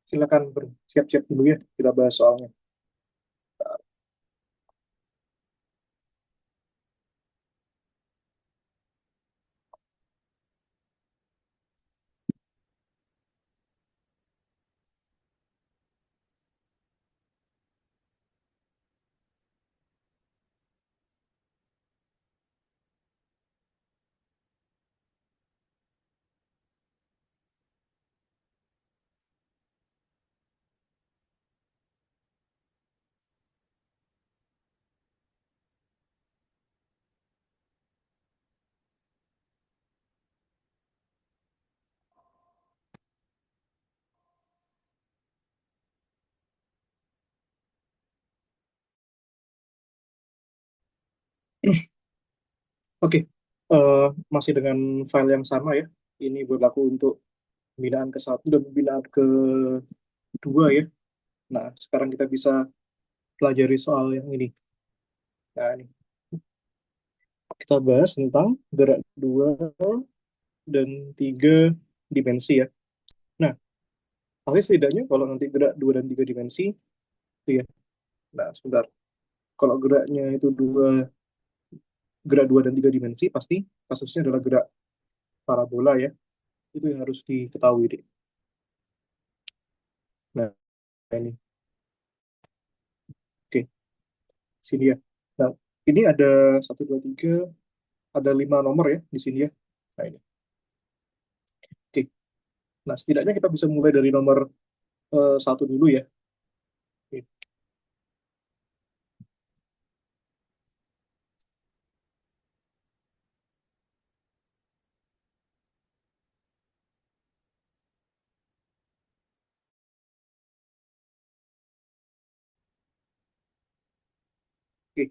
Silakan bersiap-siap dulu ya, kita bahas soalnya. Oke, eh, masih dengan file yang sama ya. Ini berlaku untuk pembinaan ke satu dan pembinaan ke dua ya. Nah, sekarang kita bisa pelajari soal yang ini. Nah, ini kita bahas tentang gerak dua dan tiga dimensi ya. Nah, pasti setidaknya kalau nanti gerak dua dan tiga dimensi, itu ya. Nah, sebentar. Kalau geraknya itu gerak dua dan tiga dimensi, pasti kasusnya adalah gerak parabola ya. Itu yang harus diketahui deh. Nah, ini. Oke, sini ya. Nah, ini ada satu, dua, tiga, ada lima nomor ya di sini ya. Nah, ini. Oke, nah setidaknya kita bisa mulai dari nomor satu dulu ya. Oke, oke,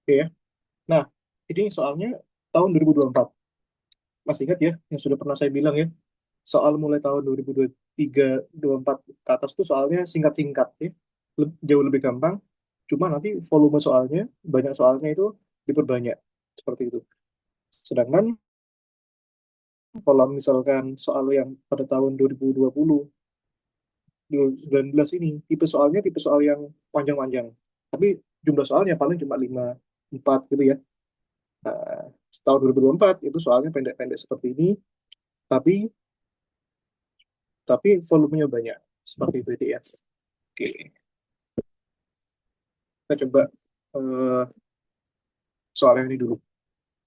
oke ya. Nah, ini soalnya tahun 2024. Masih ingat ya, yang sudah pernah saya bilang ya, soal mulai tahun 2023, 24 ke atas itu soalnya singkat-singkat ya. Jauh lebih gampang. Cuma nanti volume soalnya, banyak soalnya itu diperbanyak. Seperti itu. Sedangkan kalau misalkan soal yang pada tahun 2020, 2019 ini, tipe soalnya tipe soal yang panjang-panjang. Tapi jumlah soalnya paling cuma 5, 4 gitu ya. Nah, tahun 2024 itu soalnya pendek-pendek seperti ini, tapi volumenya banyak. Seperti itu ya. Oke, kita coba eh, soal yang ini dulu.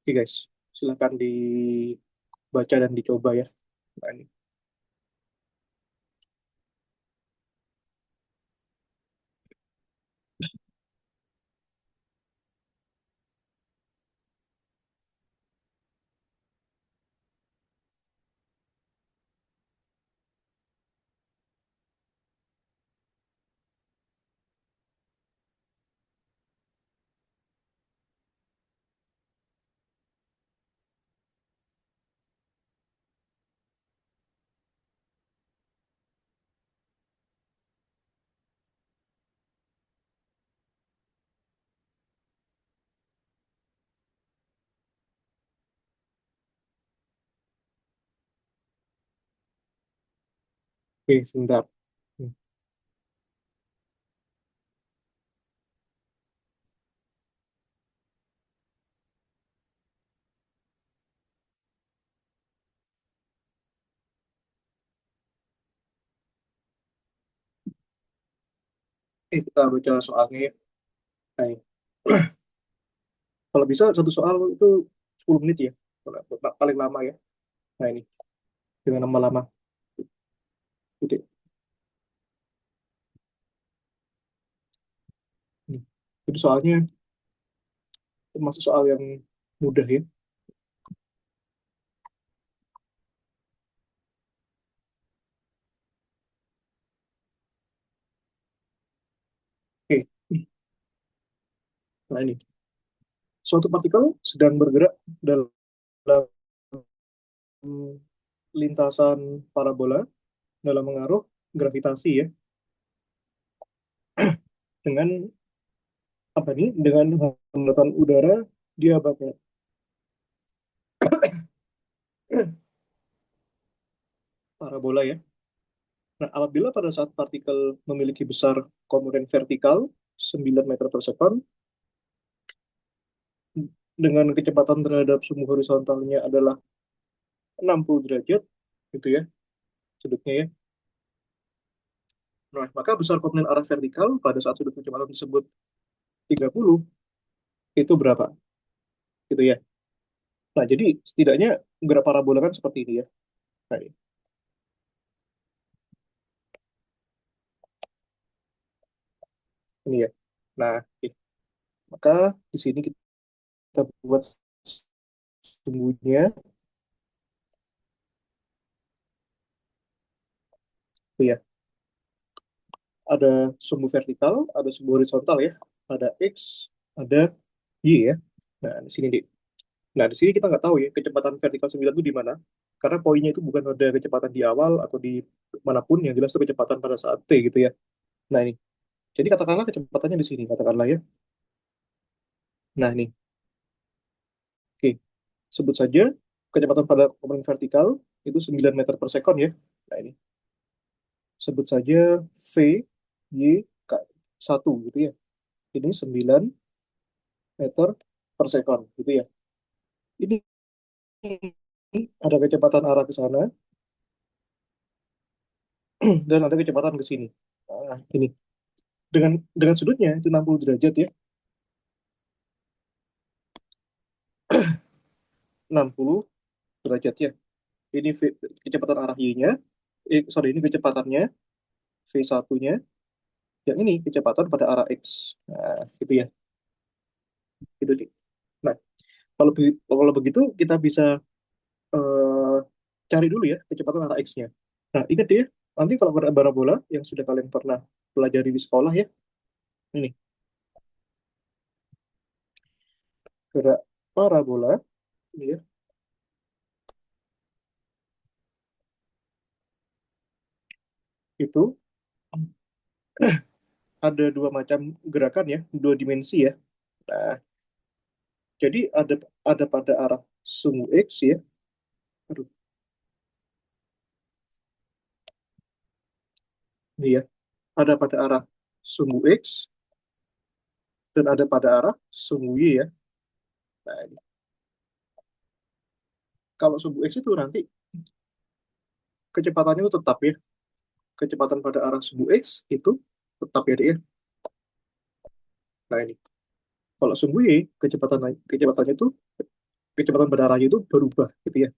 Oke guys, silakan dibaca dan dicoba ya. Nah, ini. Oke, sebentar. Hmm. Kita baca soalnya ya. Nah, ini. Kalau bisa satu soal itu 10 menit ya. Paling lama ya. Nah ini, dengan lama-lama. Gitu. Jadi soalnya termasuk soal yang mudah ya. Oke, nah ini. Suatu partikel sedang bergerak dalam lintasan parabola dalam mengaruh gravitasi ya, dengan apa nih? Dengan hambatan udara di abadnya. Parabola ya. Nah, apabila pada saat partikel memiliki besar komponen vertikal 9 meter per sekon dengan kecepatan terhadap sumbu horizontalnya adalah 60 derajat gitu ya sudutnya ya. Nah, maka besar komponen arah vertikal pada saat sudut kecepatan tersebut 30 itu berapa? Gitu ya. Nah, jadi setidaknya gerak parabola kan seperti ini ya. Nah, ini ya. Nah, maka di sini kita buat sumbunya itu ya. Ada sumbu vertikal, ada sumbu horizontal ya. Ada X, ada Y ya. Nah, di sini deh. Nah, di sini kita nggak tahu ya kecepatan vertikal 9 itu di mana. Karena poinnya itu bukan pada kecepatan di awal atau di manapun, yang jelas itu kecepatan pada saat T gitu ya. Nah, ini. Jadi katakanlah kecepatannya di sini, katakanlah ya. Nah, ini. Oke. Sebut saja kecepatan pada komponen vertikal itu 9 meter per sekon ya. Nah, ini. Sebut saja V, Y, K, 1 gitu ya. Ini 9 meter per sekon gitu ya. Ini ada kecepatan arah ke sana dan ada kecepatan ke sini. Nah, ini dengan sudutnya itu 60 derajat ya. 60 derajat ya. Ini kecepatan arah Y-nya. Sorry, ini kecepatannya V1-nya. Yang ini kecepatan pada arah X. Nah, gitu ya. Gitu nih. Nah, kalau begitu kita bisa eh, cari dulu ya kecepatan arah X-nya. Nah, ingat ya, nanti kalau pada parabola yang sudah kalian pernah pelajari di sekolah ya, ini gerak parabola ini ya, itu ada dua macam gerakan ya, dua dimensi ya. Nah, jadi ada pada arah sumbu X ya. Aduh, ini ya. Ada pada arah sumbu X dan ada pada arah sumbu Y ya. Nah, ini. Kalau sumbu X itu nanti kecepatannya itu tetap ya. Kecepatan pada arah sumbu X itu tetap ya, dia. Nah, ini. Kalau sumbu Y, kecepatannya itu kecepatan pada arahnya itu berubah gitu ya.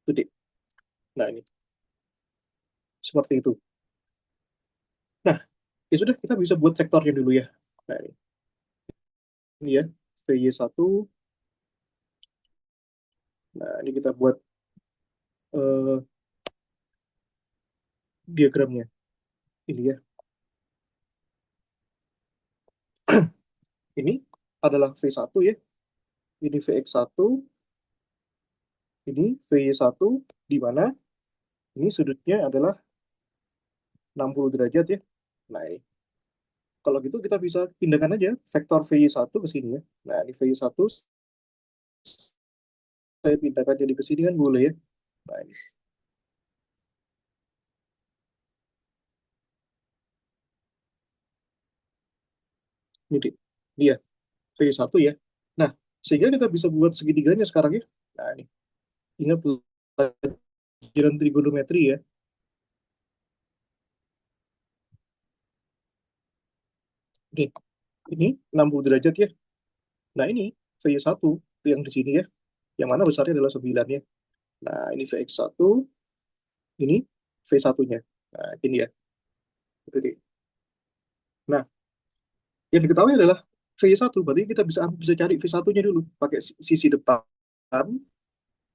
Jadi, nah ini seperti itu. Nah, ya sudah kita bisa buat sektornya dulu ya. Nah, ini ya, VY1. Nah, ini kita buat eh, diagramnya. Ini ya. Ini adalah V1 ya. Ini Vx1, ini Vy1 di mana ini sudutnya adalah 60 derajat ya. Nah, ini. Kalau gitu kita bisa pindahkan aja vektor Vy1 ke sini ya. Nah, ini Vy1 saya pindahkan jadi ke sini kan boleh ya. Nah, ini dia V1 ya. Nah, sehingga kita bisa buat segitiganya sekarang ya. Nah, ini ingat pelajaran trigonometri ya. Nih, ini 60 derajat ya. Nah, ini V1 yang di sini ya. Yang mana besarnya adalah 9 ya. Nah, ini Vx1, ini V1-nya. Nah, ini ya. Itu dia. Nah, Yang diketahui adalah V1, berarti kita bisa cari V1-nya dulu. Pakai sisi depan,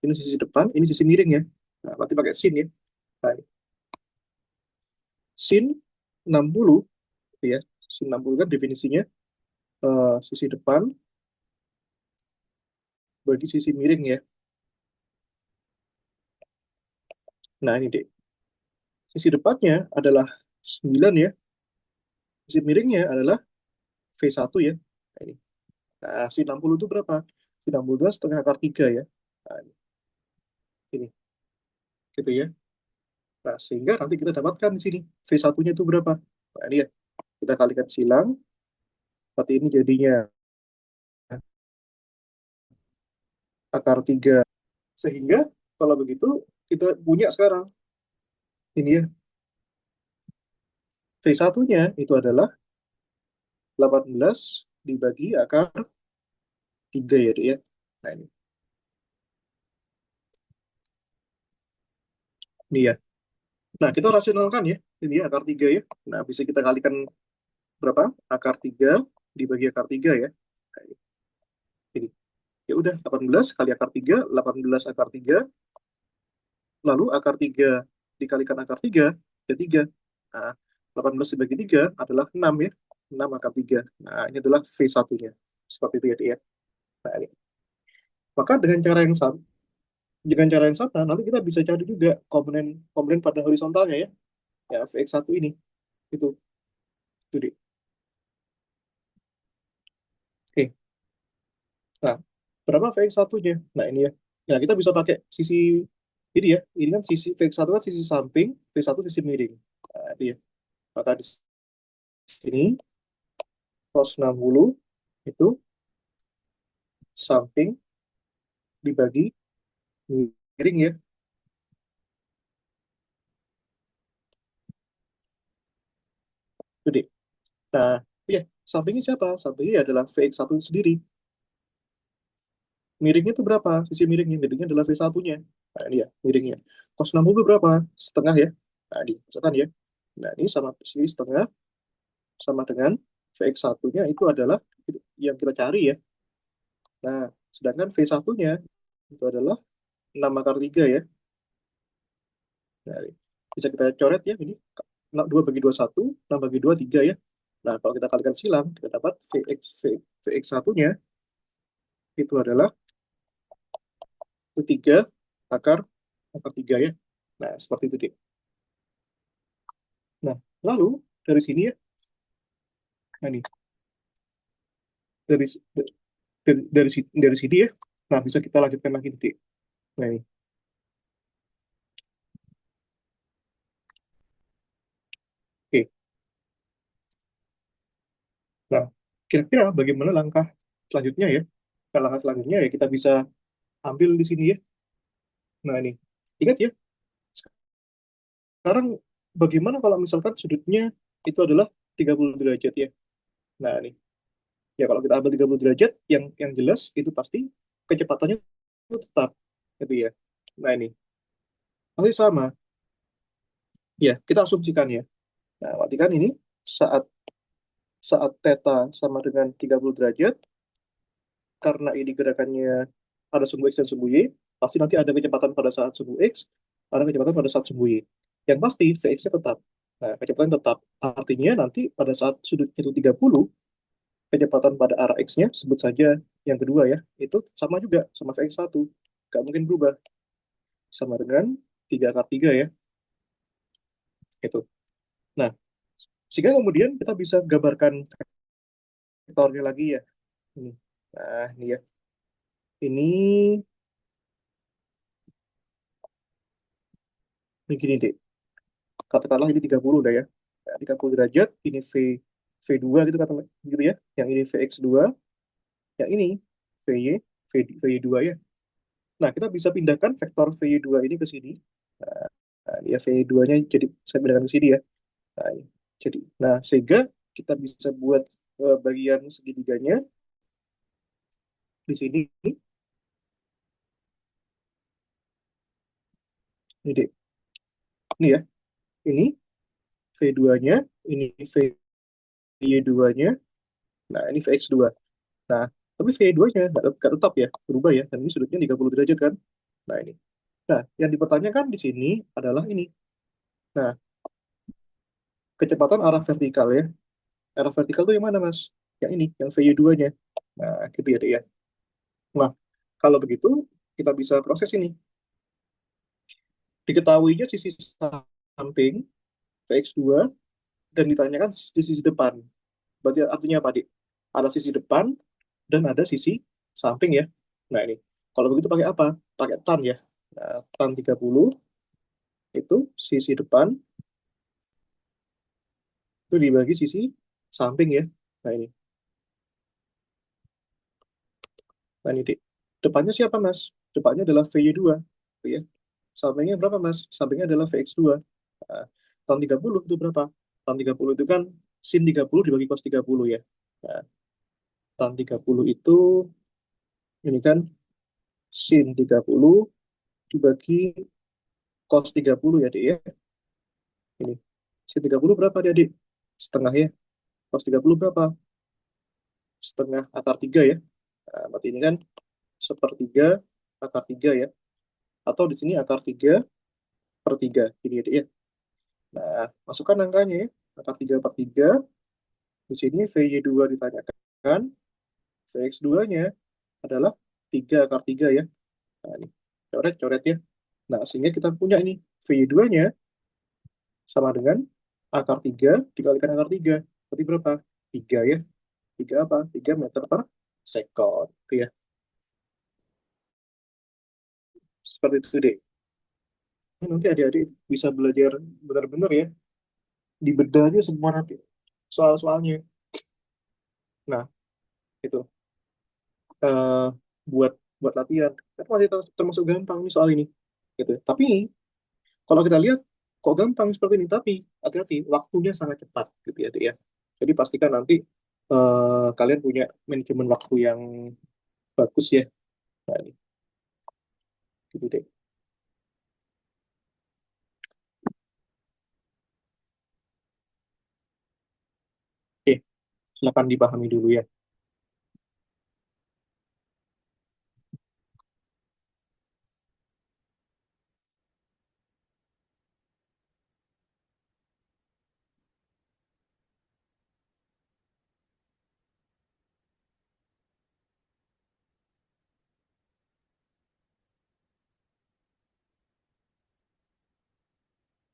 ini sisi depan, ini sisi miring ya. Nah, berarti pakai sin ya. Nah, sin 60, gitu ya. Sin 60 kan definisinya sisi depan bagi sisi miring ya. Nah, ini deh. Sisi depannya adalah 9 ya. Sisi miringnya adalah V1 ya. Nah, ini. Nah, sin 60 itu berapa? Sin 60 itu setengah akar 3 ya. Nah, ini. Gitu ya. Nah, sehingga nanti kita dapatkan di sini V1-nya itu berapa. Nah, ini ya. Kita kalikan silang, berarti ini jadinya akar 3. Sehingga kalau begitu kita punya sekarang ini ya, V1-nya itu adalah 18 dibagi akar 3 ya, Dek, ya. Nah, ini ya. Nah, kita rasionalkan ya. Ini ya akar 3 ya. Nah, bisa kita kalikan berapa? Akar 3 dibagi akar 3 ya. Nah, ini. Ya udah, 18 kali akar 3, 18 akar 3, lalu akar 3 dikalikan akar 3, ya 3. Nah, 18 dibagi 3 adalah 6 ya. 6 akar 3. Nah, ini adalah V1-nya. Seperti itu ya, Dek, ya. Nah, ini. Maka dengan cara yang sama, nanti kita bisa cari juga komponen komponen pada horizontalnya ya. Ya, Vx1 ini. Itu. Itu, Dek. Oke. Nah, berapa Vx1-nya? Nah, ini ya. Nah, kita bisa pakai sisi ini ya. Ini kan sisi Vx1 kan sisi samping, V1 sisi miring. Nah, itu ya. Maka di sini cos 60 itu samping dibagi miring ya. Itu deh. Nah, iya, sampingnya siapa? Sampingnya adalah Vx1 sendiri. Miringnya itu berapa? Sisi miringnya. Miringnya adalah V1-nya. Nah, ini ya, miringnya. Cos 60 itu berapa? Setengah ya. Nah, di misalkan ya. Nah, ini sama sisi setengah sama dengan Vx1-nya itu adalah yang kita cari ya. Nah, sedangkan V1-nya itu adalah 6 akar 3 ya. Nah, bisa kita coret ya ini 2 bagi 2 1, 6 bagi 2 3 ya. Nah, kalau kita kalikan silang, kita dapat Vx1-nya itu adalah 3 akar akar 3 ya. Nah, seperti itu deh. Nah, lalu dari sini ya, nah nih, dari dari sini ya. Nah, bisa kita lanjutkan lagi deh. Nah, ini. Oke. Nah, kira-kira bagaimana langkah selanjutnya ya? Nah, langkah selanjutnya ya kita bisa ambil di sini ya. Nah, ini. Ingat ya, sekarang bagaimana kalau misalkan sudutnya itu adalah 30 derajat ya. Nah, ini. Ya kalau kita ambil 30 derajat, yang jelas itu pasti kecepatannya itu tetap. Gitu ya. Nah, ini. Pasti sama. Ya, kita asumsikan ya. Nah, berarti kan ini saat saat theta sama dengan 30 derajat, karena ini gerakannya ada sumbu X dan sumbu Y, pasti nanti ada kecepatan pada saat sumbu X, ada kecepatan pada saat sumbu Y. Yang pasti Vx-nya tetap. Nah, kecepatan tetap. Artinya nanti pada saat sudut itu 30, kecepatan pada arah X-nya, sebut saja yang kedua ya, itu sama juga, sama Vx1. Nggak mungkin berubah. Sama dengan 3 akar 3 ya. Itu. Nah, sehingga kemudian kita bisa gambarkan vektornya lagi ya. Ini. Nah, ini ya. Ini begini deh. Katakanlah ini 30 udah ya. Nah, 30 derajat, ini V2 gitu katakanlah gitu ya. Yang ini Vx2, yang ini Vy, Vy2 ya. Nah, kita bisa pindahkan vektor Vy2 ini ke sini. Nah, ini ya Vy2-nya jadi saya pindahkan ke sini ya. Nah, ini. Jadi, nah sehingga kita bisa buat bagian segitiganya di sini. Ini deh. Ini ya. Ini V2-nya, ini Vy2-nya. Nah, ini VX2. Nah, tapi VX2-nya nggak tetap ya, berubah ya. Dan ini sudutnya 30 derajat kan. Nah, ini. Nah, yang dipertanyakan di sini adalah ini. Nah, kecepatan arah vertikal ya. Arah vertikal itu yang mana, Mas? Yang ini, yang VY2-nya. Nah, gitu ya, Dek ya. Nah, kalau begitu, kita bisa proses ini. Diketahuinya sisi samping VX2 dan ditanyakan di sisi depan. Berarti artinya apa, Dik? Ada sisi depan dan ada sisi samping ya. Nah, ini. Kalau begitu pakai apa? Pakai tan ya. Nah, tan 30 itu sisi depan itu dibagi sisi samping ya. Nah, ini. Nah, ini, Dik. Depannya siapa, Mas? Depannya adalah VY2. Gitu ya. Sampingnya berapa, Mas? Sampingnya adalah VX2. Nah, tan 30 itu berapa? Tan 30 itu kan sin 30 dibagi cos 30 ya. Nah, tan 30 itu ini kan sin 30 dibagi cos 30 ya, Dik ya. Ini. Sin 30 berapa dia, Dik? Setengah ya. Cos 30 berapa? Setengah akar 3 ya. Nah, berarti ini kan sepertiga akar 3 ya. Atau di sini akar 3 per 3. Ini ya, Dik ya. Nah, masukkan angkanya ya. Akar 3 per 3. Di sini VY2 ditanyakan. VX2-nya adalah 3 akar 3 ya. Nah, ini. Coret-coret ya. Nah, sehingga kita punya ini. VY2-nya sama dengan akar 3 dikalikan akar 3. Berarti berapa? 3 ya. 3 apa? 3 meter per second. Itu ya. Seperti itu deh. Nanti adik-adik bisa belajar benar-benar ya. Dibedah aja semua nanti soal-soalnya. Nah, itu. eh, buat buat latihan. Kan masih termasuk gampang nih soal ini. Gitu. Tapi kalau kita lihat kok gampang seperti ini, tapi hati-hati waktunya sangat cepat gitu ya, Dek, ya. Jadi pastikan nanti kalian punya manajemen waktu yang bagus ya. Nah, ini gitu deh. Oke, silakan dipahami dulu ya.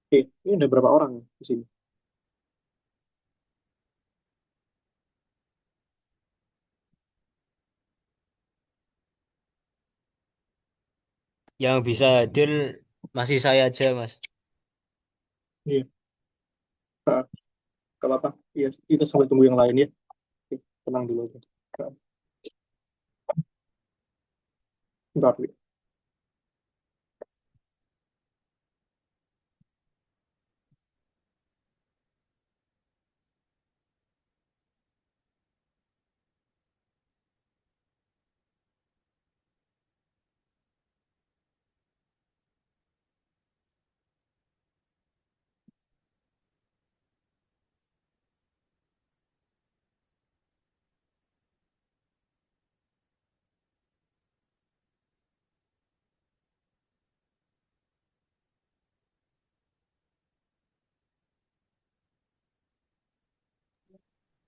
Oke, ini ada berapa orang di sini? Yang bisa hadir masih saya aja, Mas. Iya, nah, kalau apa? Iya, kita sambil tunggu yang lain ya. Oke, tenang dulu aja. Nah, bentar, Wi.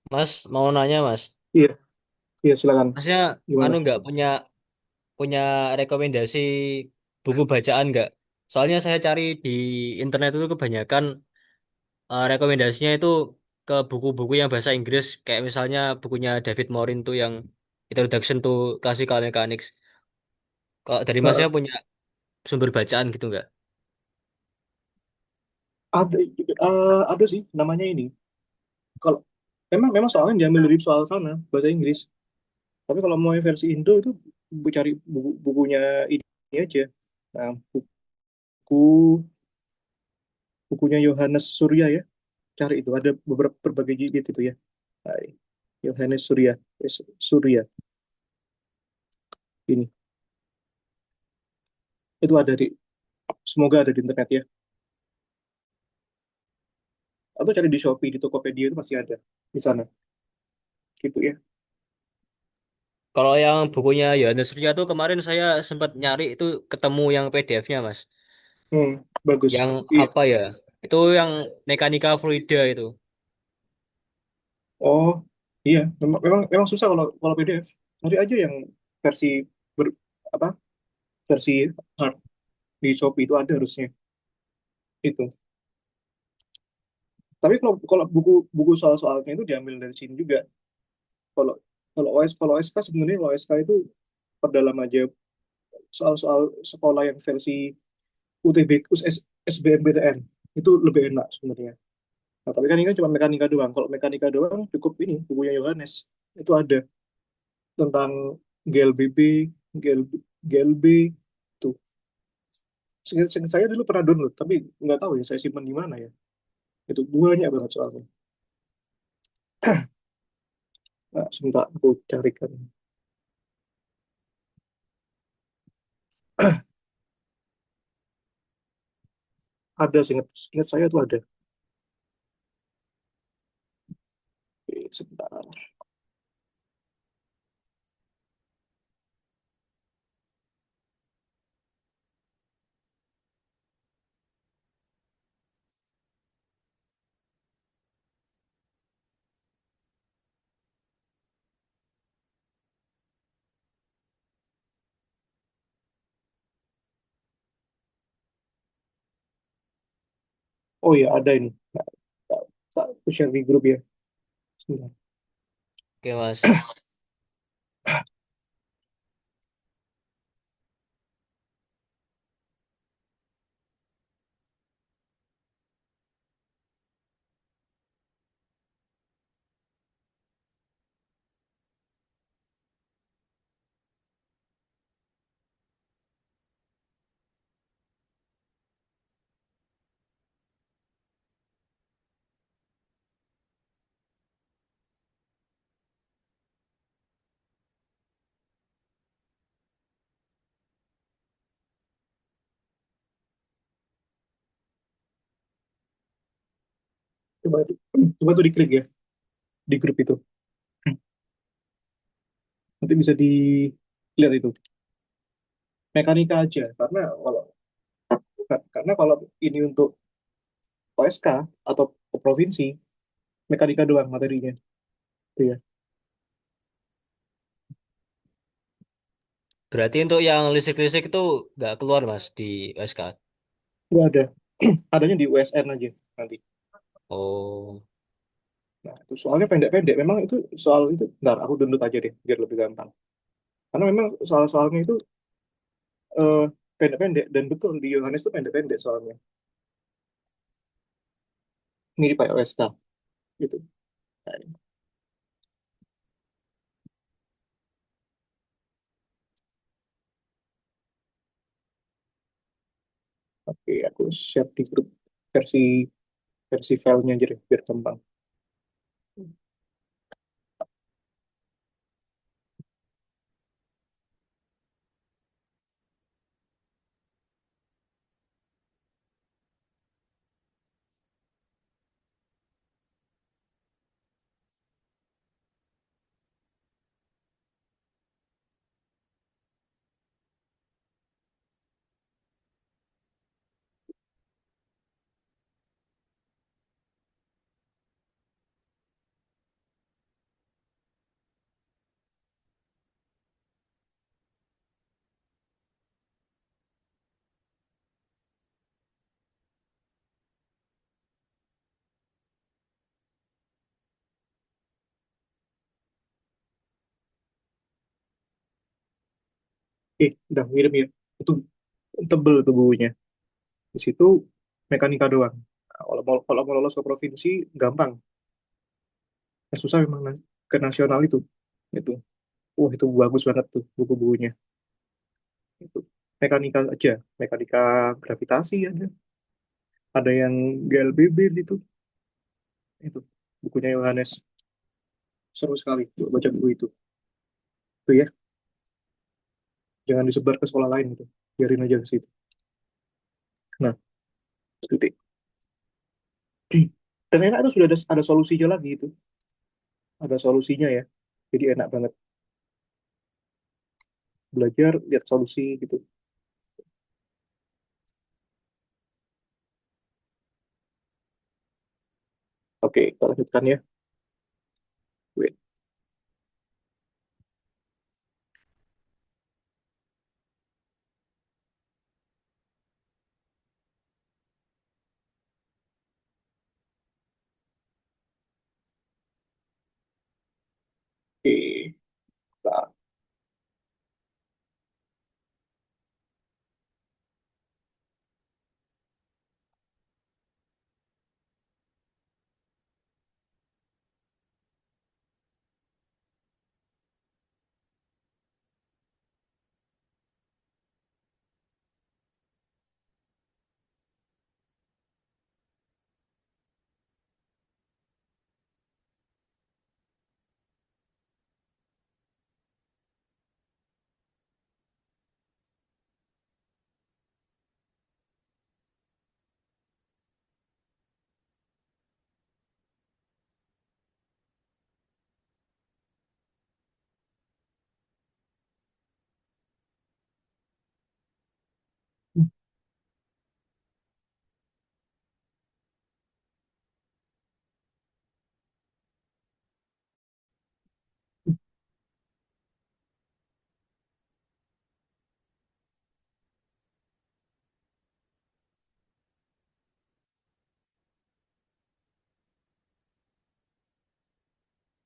Mas mau nanya, Mas. Iya, iya silakan. Masnya Gimana? nggak punya punya rekomendasi buku bacaan nggak? Soalnya saya cari di internet itu kebanyakan rekomendasinya itu ke buku-buku yang bahasa Inggris, kayak misalnya bukunya David Morin tuh yang Introduction to Classical Mechanics. Kalau dari Masnya Nah, punya sumber bacaan gitu nggak? ada sih namanya ini. Kalau memang memang soalnya diambil dari soal sana bahasa Inggris. Tapi kalau mau yang versi Indo itu cari bukunya ini aja. Nah, buku bukunya Yohanes Surya ya. Cari itu ada beberapa berbagai jilid itu ya. Nah, Yohanes Surya, Surya ini. Itu ada di semoga ada di internet ya. Atau cari di Shopee, di Tokopedia itu masih ada di sana. gitu ya. Kalau yang bukunya Yohanes Ria tuh kemarin saya sempat nyari itu ketemu yang PDF-nya, Mas. Bagus. Yang Iya. apa ya? Itu yang mekanika fluida itu. Oh, iya. Memang susah kalau kalau PDF. Cari aja yang versi ber, apa versi hard di Shopee itu ada harusnya itu. Tapi kalau kalau buku buku soal-soalnya itu diambil dari sini juga. Kalau kalau OSK sebenarnya OSK itu perdalam aja soal-soal sekolah yang versi UTB SBMPTN itu lebih enak sebenarnya. Nah, tapi kan ini kan cuma mekanika doang. Kalau mekanika doang cukup ini bukunya Yohanes itu ada tentang GLBB, GL, GLB tuh. Seingat saya dulu pernah download, tapi nggak tahu ya saya simpan di mana ya. Itu banyak banget soalnya. Nah, sebentar aku carikan. Ada seingat saya tuh ada. Oke, sebentar. Oh ya ada ini. Nah, aku share di grup ya. Sebentar. Oke, Mas. Coba tuh, coba tuh diklik ya di grup itu. Nanti bisa dilihat itu. Mekanika aja karena kalau ini untuk OSK atau provinsi mekanika doang materinya itu ya. Berarti untuk yang listrik-listrik itu nggak keluar, Mas, di SK. Nggak ada. Adanya di USN aja nanti. Oh, Nah, itu soalnya pendek-pendek. Memang itu soal itu. Bentar, aku download aja deh, biar lebih gampang. Karena memang soal-soalnya itu eh, pendek-pendek. Dan betul, di Yohanes itu pendek-pendek soalnya. Mirip kayak OSK, gitu. Nah, ini. Oke, aku share di grup versi versi filenya aja deh, biar gampang. Udah ngirim ya. Itu tebel tuh bukunya. Di situ mekanika doang. Nah, kalau mau lolos ke provinsi, gampang. Yang susah memang ke nasional itu. Itu. Itu bagus banget tuh buku-bukunya. Itu. Mekanika aja. Mekanika gravitasi ada. Ada yang GLBB gitu. Itu. Bukunya Yohanes. Seru sekali baca buku itu. Itu ya. Jangan disebar ke sekolah lain gitu. Biarin aja ke situ. Nah, itu deh. Dan enak itu sudah ada solusinya lagi itu. ada solusinya ya. Jadi enak banget belajar lihat solusi gitu. Oke, kita lanjutkan ya. Wait. Oke, nah,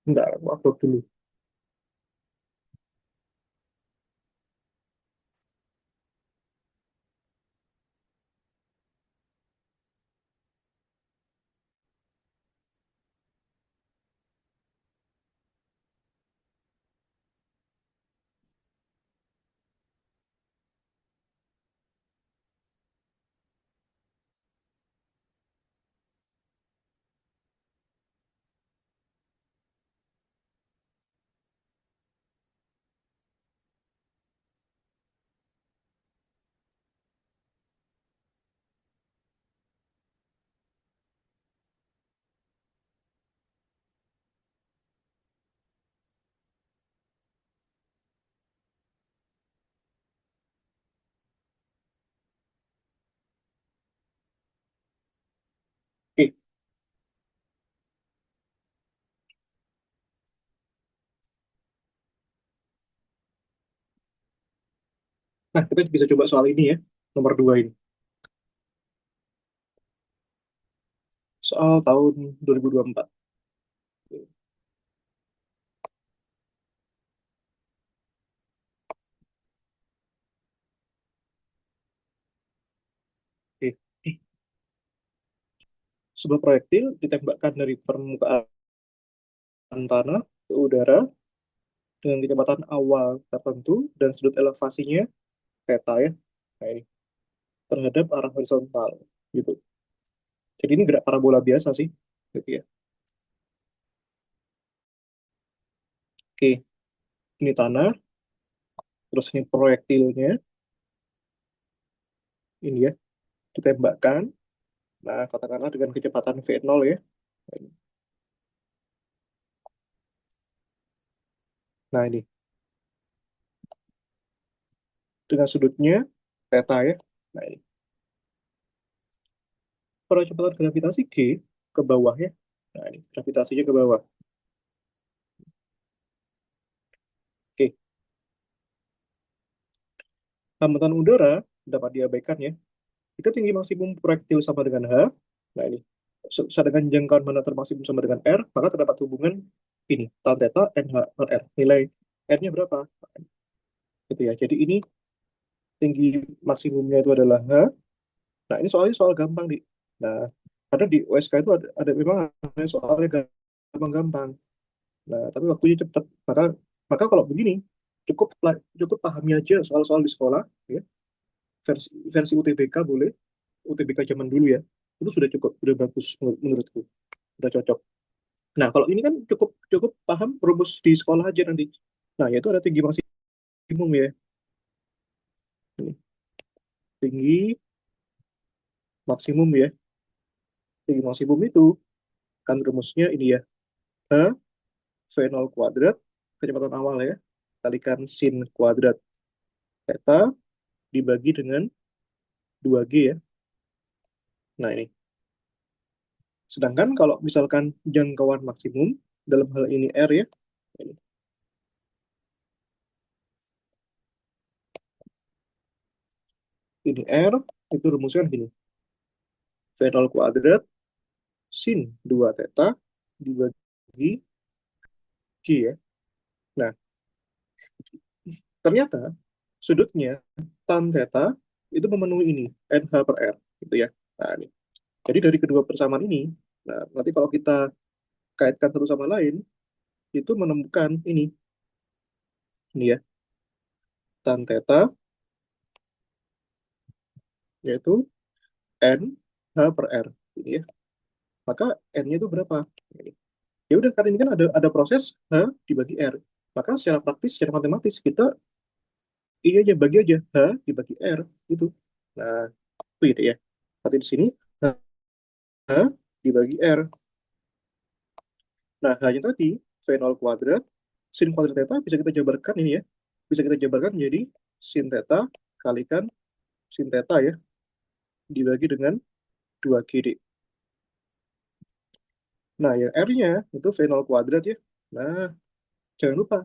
enggak, aku upload dulu. Oke, nah kita bisa coba soal ini ya, nomor 2 ini. Soal tahun 2024. Oke, sebuah proyektil ditembakkan dari permukaan tanah ke udara dengan kecepatan awal tertentu dan sudut elevasinya theta ya. Nah, ini terhadap arah horizontal gitu. Jadi ini gerak parabola biasa sih, gitu ya. Oke, ini tanah, terus ini proyektilnya, ini ya, ditembakkan. Nah, katakanlah dengan kecepatan V0 ya. Nah, ini dengan sudutnya theta ya. Nah, ini percepatan gravitasi G ke bawah ya. Nah, ini gravitasinya ke bawah. Oke, hambatan udara dapat diabaikan ya. Jika tinggi maksimum proyektil sama dengan H, nah ini, sedangkan jangkauan mana termaksimum sama dengan R, maka terdapat hubungan ini, tan theta NH per R. Nilai R-nya berapa? Gitu ya. Jadi ini tinggi maksimumnya itu adalah H. Nah, ini soalnya soal gampang di. Nah, ada di USK itu ada memang ada soalnya gampang-gampang. Nah, tapi waktunya cepat. Maka maka kalau begini cukup pahami aja soal-soal di sekolah ya. Versi UTBK boleh, UTBK zaman dulu ya. Itu sudah cukup, sudah bagus menurutku. Sudah cocok. Nah, kalau ini kan cukup cukup paham rumus di sekolah aja nanti. Nah, yaitu ada tinggi maksimum ya. Ini, tinggi maksimum ya. Tinggi maksimum itu kan rumusnya ini ya. H V0 kuadrat, kecepatan awal ya, kalikan sin kuadrat theta dibagi dengan 2G ya. Nah ini. Sedangkan kalau misalkan jangkauan maksimum, dalam hal ini R ya, ini, ini R, itu rumusnya kan gini. V0 kuadrat sin 2 theta dibagi G ya. Nah, ternyata sudutnya tan theta itu memenuhi ini, NH per R. Gitu ya. Nah, ini. Jadi dari kedua persamaan ini, nah, nanti kalau kita kaitkan satu sama lain, itu menemukan ini ya, tan theta, yaitu N H per R. Ini ya. Maka N-nya itu berapa? Ini. Ya udah, karena ini kan ada proses H dibagi R. Maka secara praktis, secara matematis, kita ini aja, bagi aja H dibagi R, gitu. Nah, itu gitu ya. Berarti di sini H dibagi R. Nah, H-nya tadi, V0 kuadrat, sin kuadrat theta bisa kita jabarkan ini ya. Bisa kita jabarkan jadi sin theta kalikan sin theta ya, dibagi dengan 2 GD. Nah, yang R-nya itu V0 kuadrat ya. Nah, jangan lupa,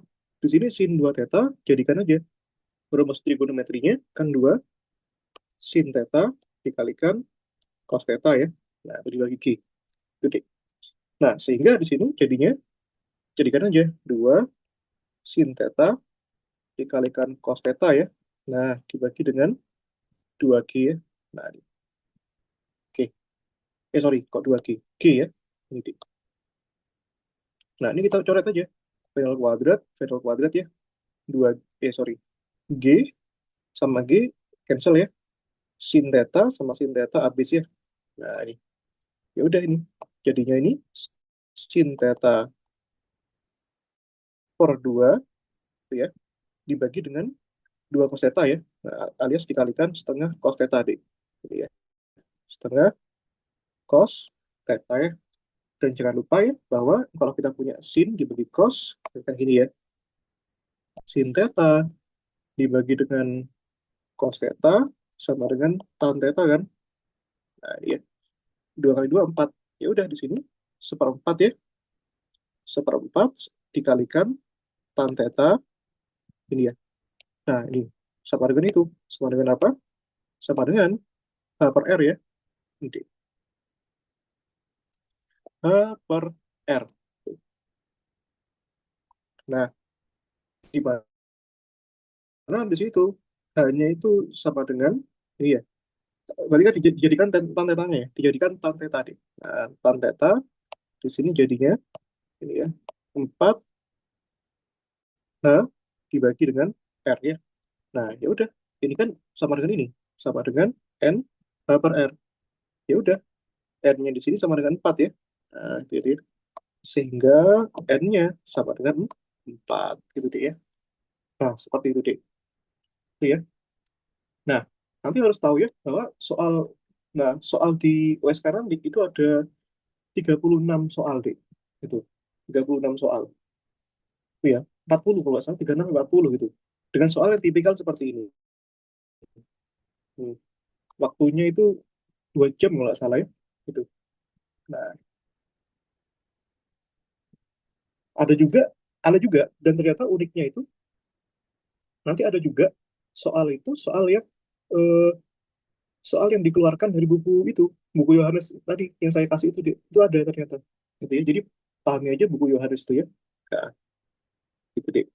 di sini sin 2 theta, jadikan aja rumus trigonometrinya, kan 2 sin theta dikalikan cos theta ya. Nah, itu dibagi G. Gede. Nah, sehingga di sini jadikan aja 2 sin theta dikalikan cos theta ya. Nah, dibagi dengan 2G ya. Nah, G. Sorry, kok 2G? G ya. Ini D. Nah, ini kita coret aja. V0 kuadrat ya. 2, sorry. G sama G cancel ya. Sin theta sama sin theta habis ya. Nah, ini. Ya udah ini. Jadinya ini sin theta per 2 gitu ya, dibagi dengan 2 cos theta ya. Nah, alias dikalikan setengah cos theta D. Gitu ya. Setengah cos theta ya. Dan jangan lupa ya, bahwa kalau kita punya sin dibagi cos, kayak gini ya. Sin theta dibagi dengan cos theta sama dengan tan theta kan. Nah, iya. 2 kali 2, 4. Ya udah di sini seperempat ya. Seperempat dikalikan tan theta ini ya. Nah, ini sama dengan itu. Sama dengan apa? Sama dengan H per R ya. Ini. H per R. Nah, di mana di situ hanya itu sama dengan ini ya. Berarti kan dijadikan tan tetanya ya. Dijadikan tan theta tadi. Nah, tan theta di sini jadinya ini ya. 4 H dibagi dengan R ya. Nah, ya udah. Ini kan sama dengan ini. Sama dengan N H per R. Ya udah. N-nya di sini sama dengan 4 ya. Nah, jadi sehingga N-nya sama dengan 4 gitu deh ya. Nah, seperti itu deh. Itu ya. Nah, nanti harus tahu ya bahwa soal di USK nanti itu ada 36 soal deh. Itu. 36 soal. Itu ya. 40 kalau nggak salah, 36 40 gitu. Dengan soal yang tipikal seperti ini. Hmm. Waktunya itu 2 jam kalau nggak salah ya. Itu. Nah, ada juga ada juga dan ternyata uniknya itu nanti ada juga soal yang eh, soal yang dikeluarkan dari buku itu, buku Yohanes tadi yang saya kasih itu ada ternyata gitu ya. Jadi pahami aja buku Yohanes itu ya. Nah, gitu deh.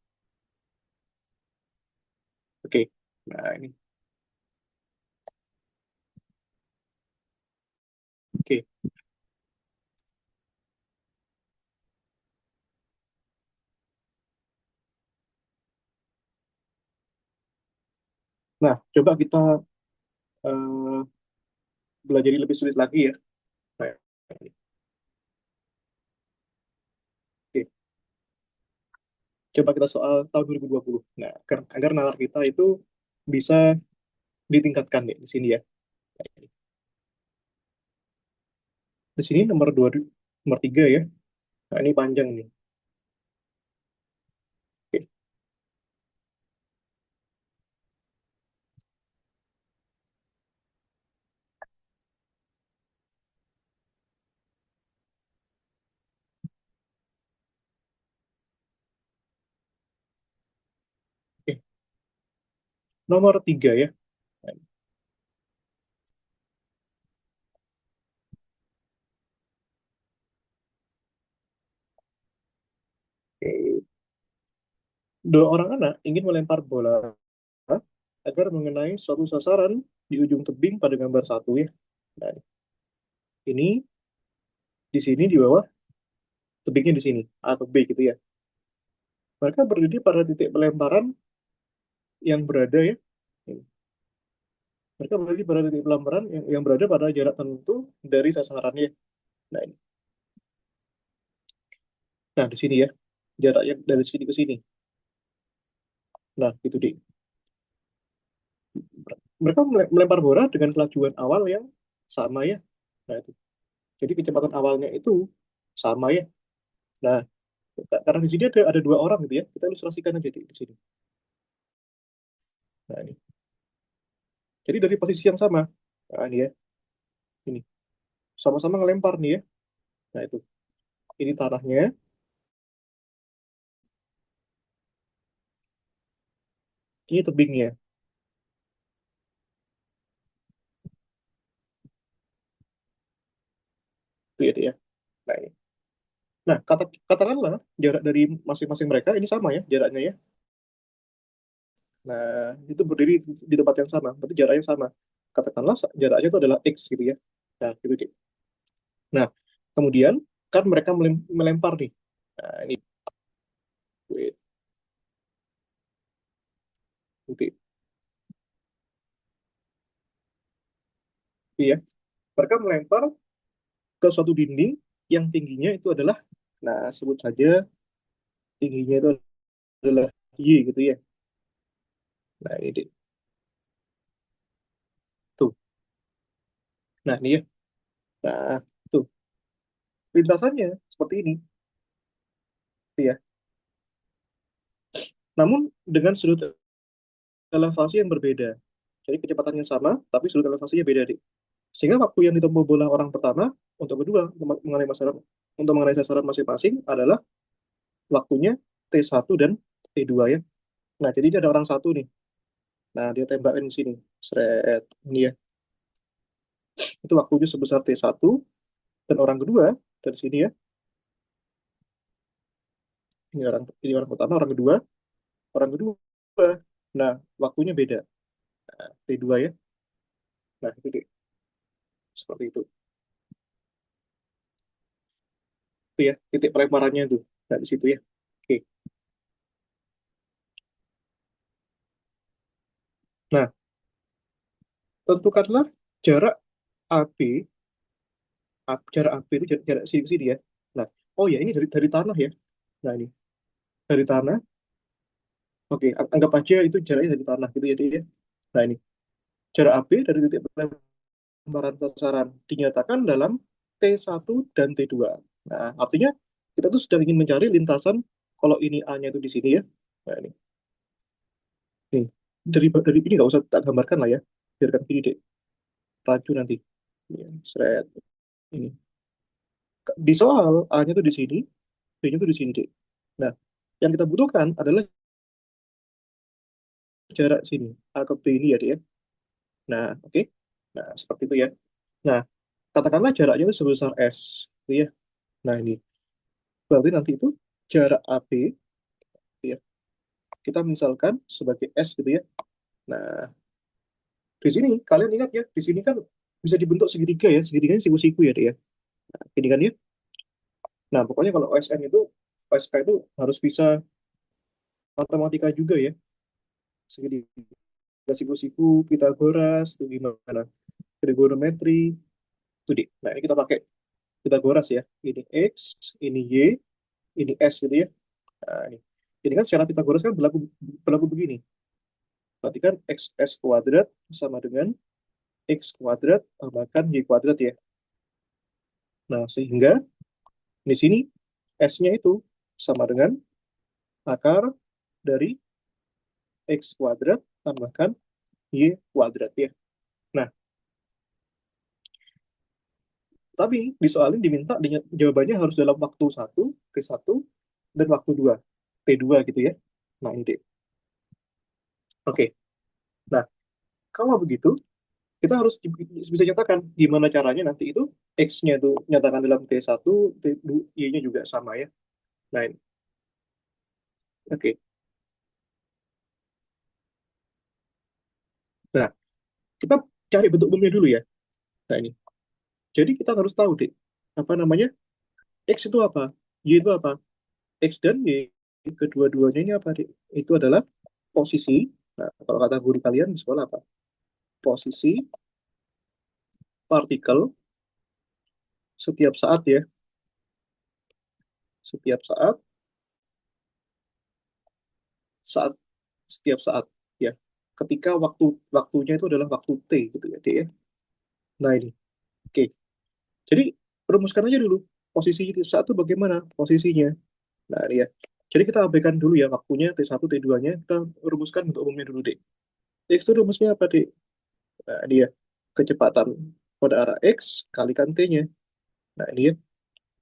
Oke. Nah, ini. Oke. Nah, coba kita eh, belajar lebih sulit lagi ya. Nah, oke. Coba kita soal tahun 2020. Nah, agar nalar kita itu bisa ditingkatkan ya di sini ya. Di sini nomor 3 ya. Nah, ini panjang nih. Nomor tiga ya. Oke. Dua orang anak ingin melempar bola agar mengenai suatu sasaran di ujung tebing pada gambar satu ya. Nah, ini di sini di bawah, tebingnya di sini, A atau B gitu ya. Mereka berdiri pada titik pelemparan yang berada ya. Mereka berdiri pada titik pelemparan yang berada pada jarak tertentu dari sasarannya. Nah, ini. Nah, di sini ya. Jaraknya dari sini ke sini. Nah, itu di. Mereka melempar bola dengan kelajuan awal yang sama ya. Nah, itu. Jadi kecepatan awalnya itu sama ya. Nah, karena di sini ada dua orang gitu ya. Kita ilustrasikan aja di sini. Nah, ini. Jadi dari posisi yang sama. Nah, ini ya. Ini. Sama-sama ngelempar nih ya. Nah, itu. Ini tanahnya. Ini tebingnya. Itu ya, dia. Nah, ini. Nah, katakanlah jarak dari masing-masing mereka ini sama ya jaraknya ya. Nah, itu berdiri di tempat yang sama, berarti jaraknya sama. Katakanlah jaraknya itu adalah X gitu ya. Nah, gitu deh. Nah, kemudian kan mereka melempar nih. Nah, ini wait, nanti ya. Mereka melempar ke suatu dinding yang tingginya itu adalah, nah sebut saja tingginya itu adalah Y gitu ya. Nah, ini deh. Tuh. Nah, ini ya. Nah, tuh. Lintasannya seperti ini. Tuh ya. Namun dengan sudut elevasi yang berbeda. Jadi kecepatannya sama, tapi sudut elevasinya beda, Dik. Sehingga waktu yang ditempuh bola orang pertama, untuk kedua, mengenai sasaran masing-masing adalah waktunya T1 dan T2 ya. Nah, jadi ini ada orang satu nih. Nah, dia tembakin di sini. Seret. Ini ya. Itu waktunya sebesar T1. Dan orang kedua, dari sini ya. Ini orang pertama, orang kedua. Orang kedua. Nah, waktunya beda. Nah, T2 ya. Nah, itu deh. Seperti itu. Itu ya, titik pelemparannya itu. Nah, di situ ya. Oke. Nah, tentukanlah jarak AB, jarak AB itu jarak sini ke sini ya. Nah, oh ya ini dari tanah ya. Nah ini dari tanah. Oke, anggap aja itu jaraknya dari tanah gitu ya dia. Ya. Nah ini jarak AB dari titik pelemparan sasaran dinyatakan dalam T1 dan T2. Nah, artinya kita tuh sedang ingin mencari lintasan kalau ini A-nya itu di sini ya. Nah ini, nih dari ini nggak usah tak gambarkan lah ya. Biarkan gini deh, rancu nanti. Ya, seret ini. Di soal A-nya tuh di sini, B-nya tuh di sini deh. Nah, yang kita butuhkan adalah jarak sini, A ke B ini ya, dia. Nah, oke. Nah, seperti itu ya. Nah, katakanlah jaraknya itu sebesar S, gitu ya. Nah, ini. Berarti nanti itu jarak AB, gitu ya. Kita misalkan sebagai S gitu ya. Nah, di sini, kalian ingat ya, di sini kan bisa dibentuk segitiga ya. Segitiganya siku-siku ya, dia. Nah, ini kan ya. Nah, pokoknya kalau OSN itu, OSK itu harus bisa matematika juga ya. Segitiga siku-siku, Pitagoras, itu gimana? Trigonometri, itu di. Nah, ini kita pakai Pitagoras ya. Ini X, ini Y, ini S gitu ya. Nah, ini kan secara Pitagoras kan berlaku berlaku begini. Berarti kan XS kuadrat sama dengan X kuadrat tambahkan Y kuadrat ya. Nah, sehingga di sini S-nya itu sama dengan akar dari X kuadrat tambahkan Y kuadrat ya. Nah, tapi di soal ini diminta jawabannya harus dalam waktu satu T1 dan waktu 2 T2 gitu ya. Nah, ini deh. Oke. Kalau begitu, kita harus bisa nyatakan gimana caranya nanti itu X-nya itu nyatakan dalam T1, Y-nya juga sama ya. Nah, ini. Oke. Nah, kita cari bentuk umumnya dulu ya. Nah, ini. Jadi kita harus tahu, deh, apa namanya? X itu apa? Y itu apa? X dan Y, kedua-duanya ini apa, Dek? Itu adalah posisi. Nah, kalau kata guru kalian di sekolah apa? Posisi partikel setiap saat ya. Setiap saat, saat setiap saat ya. Ketika waktunya itu adalah waktu T gitu ya, Dek ya. Nah, ini. Oke. Jadi rumuskan aja dulu posisi titik saat itu bagaimana posisinya. Nah, ini ya. Jadi kita abaikan dulu ya waktunya T1, T2-nya. Kita rumuskan untuk umumnya dulu, Dek. X itu rumusnya apa, Dek? Nah, ini ya. Kecepatan pada arah X kalikan T-nya. Nah, ini ya.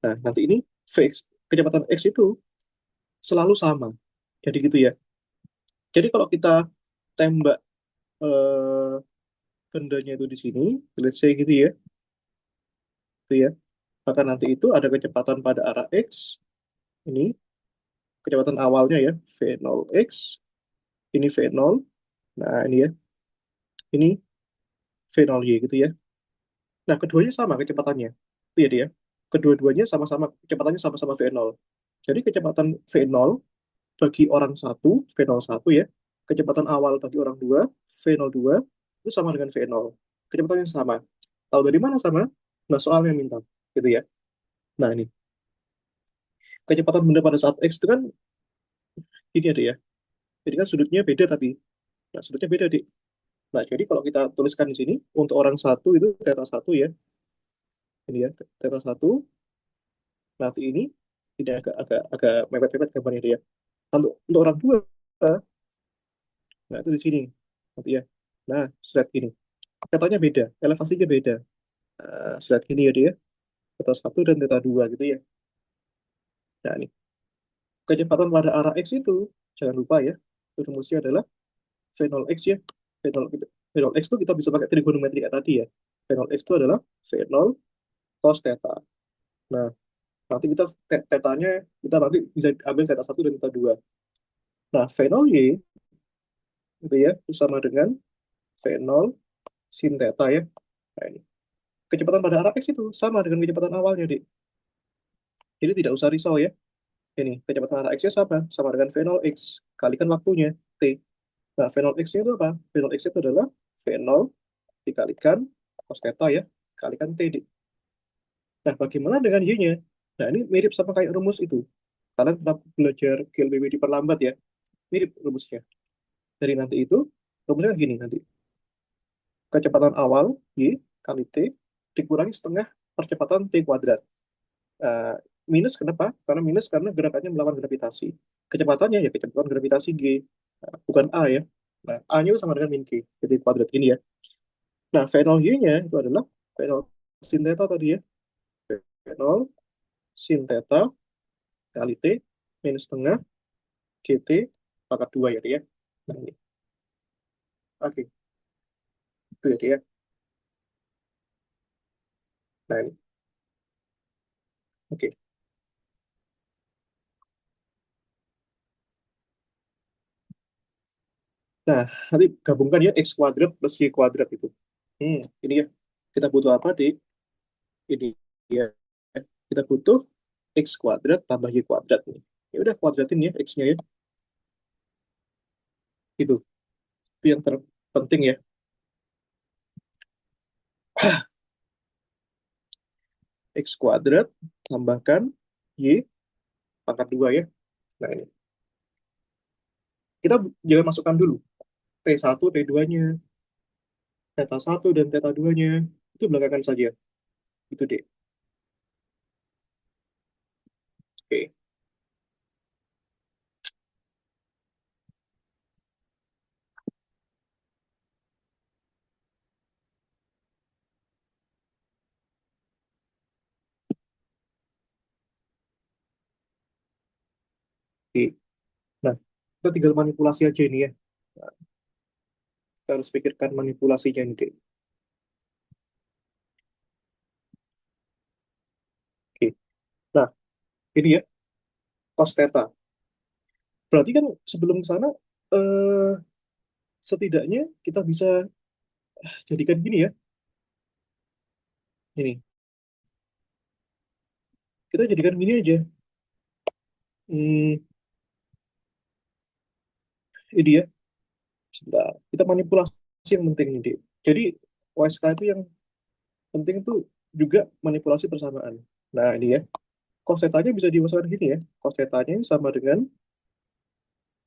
Nah, nanti ini Vx, kecepatan X itu selalu sama. Jadi gitu ya. Jadi kalau kita tembak eh, bendanya itu di sini, let's say gitu ya, itu ya. Maka nanti itu ada kecepatan pada arah X, ini kecepatan awalnya ya, V0x, ini V0, nah ini ya, ini V0y gitu ya. Nah, keduanya sama kecepatannya. Itu ya dia. Kedua-duanya sama-sama, kecepatannya sama-sama V0. Jadi kecepatan V0 bagi orang satu, V01 ya, kecepatan awal bagi orang dua, V02, itu sama dengan V0. Kecepatannya sama. Tahu dari mana sama? Nah, soalnya minta. Gitu ya. Nah, ini. Kecepatan benda pada saat X itu kan ini ada ya. Jadi kan sudutnya beda tapi. Nah, sudutnya beda, Dik. Nah, jadi kalau kita tuliskan di sini, untuk orang satu itu theta satu ya. Ini ya, theta satu. Nanti ini agak mepet-mepet gambarnya dia. Untuk orang dua, nah itu di sini. Nanti ya. Nah, slide ini. Katanya beda, elevasinya beda. Nah, slide ini ya dia. Theta satu dan theta dua gitu ya. Nah, ini. Kecepatan pada arah X itu, jangan lupa ya, itu rumusnya adalah V0x ya. V0, V0x itu kita bisa pakai trigonometri kayak tadi ya. V0x itu adalah V0 cos theta. Nah, nanti kita tetanya, kita nanti bisa ambil theta satu dan theta dua. Nah, V0y itu ya, itu sama dengan V0 sin theta ya. Nah, ini. Kecepatan pada arah X itu sama dengan kecepatan awalnya, Dik. Jadi tidak usah risau ya. Ini, kecepatan arah X-nya sama, sama dengan V0x, kalikan waktunya, T. Nah, V0x-nya itu apa? V0x itu adalah V0 dikalikan cos theta ya, kalikan T. Dik. Nah, bagaimana dengan Y-nya? Nah, ini mirip sama kayak rumus itu. Kalian pernah belajar GLBW diperlambat ya? Mirip rumusnya. Dari nanti itu, rumusnya kan gini nanti. Kecepatan awal, Y, kali T, dikurangi setengah percepatan T kuadrat. Eh, minus kenapa? Karena minus karena gerakannya melawan gravitasi. Kecepatannya ya kecepatan gravitasi G, bukan A ya. Nah, A-nya itu sama dengan min G, jadi kuadrat ini ya. Nah, V0 Y-nya itu adalah V0 sin theta tadi ya. V0 sin theta kali T minus setengah GT pangkat 2 ya dia. Nah, ini. Oke, itu ya dia. Nah, ini. Oke. Nah, nanti gabungkan ya X kuadrat plus Y kuadrat itu. Ini ya. Kita butuh apa di ini ya. Kita butuh X kuadrat tambah Y kuadrat nih. Ya udah kuadratin ya X-nya ya. Itu. Itu yang terpenting ya. X kuadrat tambahkan Y pangkat 2 ya. Nah, ini. Kita jangan masukkan dulu T1, T2-nya, theta satu dan theta 2-nya. Itu belakangan saja. Itu deh. Oke. Oke. Nah, kita tinggal manipulasi aja ini ya. Nah, Kita harus pikirkan manipulasinya nih, Dek. Oke. Nah, ini ya, cos theta. Berarti kan sebelum ke sana, eh, setidaknya kita bisa jadikan gini ya. Ini. Kita jadikan gini aja. Hmm, ini ya. Sebentar. Kita manipulasi yang penting nih, Dek. Jadi, OSK itu yang penting itu juga manipulasi persamaan. Nah, ini ya. Cos theta-nya bisa dimasukkan gini ya. Cos theta-nya sama dengan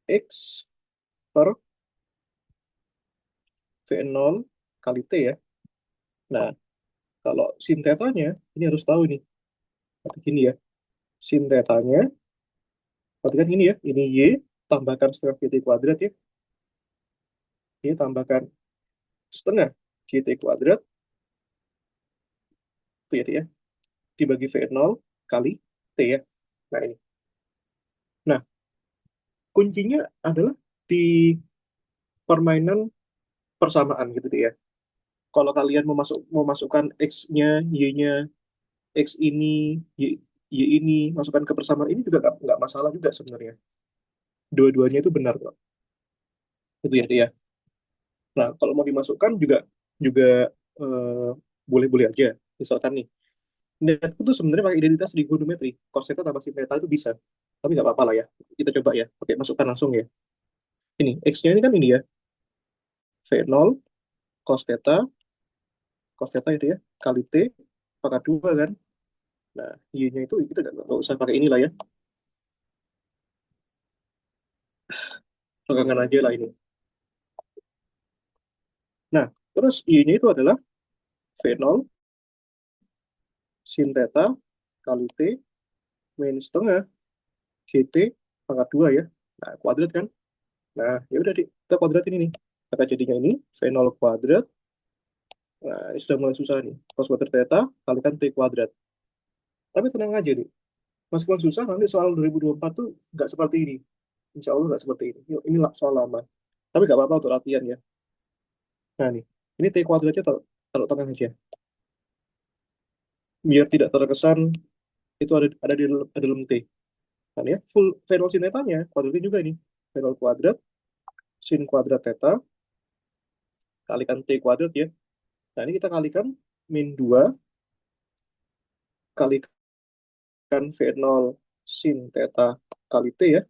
X per V0 kali T ya. Nah, kalau sin theta-nya, ini harus tahu nih. Berarti gini ya. Sin theta-nya, berarti kan ini ya. Ini Y, tambahkan setengah GT kuadrat ya. Ini tambahkan setengah GT kuadrat, itu ya, Dek ya. Dibagi V0 kali T ya. Nah, ini. Nah, kuncinya adalah di permainan persamaan gitu, Dek ya. Kalau kalian memasukkan X-nya, Y-nya, X ini, Y, Y ini, masukkan ke persamaan ini juga nggak masalah juga sebenarnya. Dua-duanya itu benar kok. Itu ya dia. Nah, kalau mau dimasukkan juga juga eh, boleh-boleh aja. Misalkan nih, netku tuh sebenarnya pakai identitas di trigonometri. Cos theta tambah sin theta itu bisa. Tapi nggak apa-apa lah ya. Kita coba ya. Oke, masukkan langsung ya. Ini, X-nya ini kan ini ya. V0 cos theta itu ya, kali T, pangkat 2 kan. Nah, Y-nya itu kita nggak usah pakai inilah ya. Pegangan aja lah ini. Nah, terus Y-nya itu adalah V0 sin theta kali T min setengah GT pangkat 2 ya. Nah, kuadrat kan. Nah, ya udah kita kuadrat ini nih. Maka jadinya ini V0 kuadrat. Nah, ini sudah mulai susah nih. Cos kuadrat theta kalikan T kuadrat. Tapi tenang aja nih. Meskipun susah, nanti soal 2024 tuh nggak seperti ini. Insya Allah nggak seperti ini. Yuk, ini soal lama. Tapi nggak apa-apa untuk latihan ya. Nah, nih. Ini T kuadratnya taruh tengah aja. Biar tidak terkesan itu ada di dalam T. Nah, ya, full V0 sin theta-nya, kuadratnya juga ini. V0 kuadrat, sin kuadrat theta, kalikan T kuadrat ya. Nah, ini kita kalikan min 2 kalikan V0 sin theta kali T ya.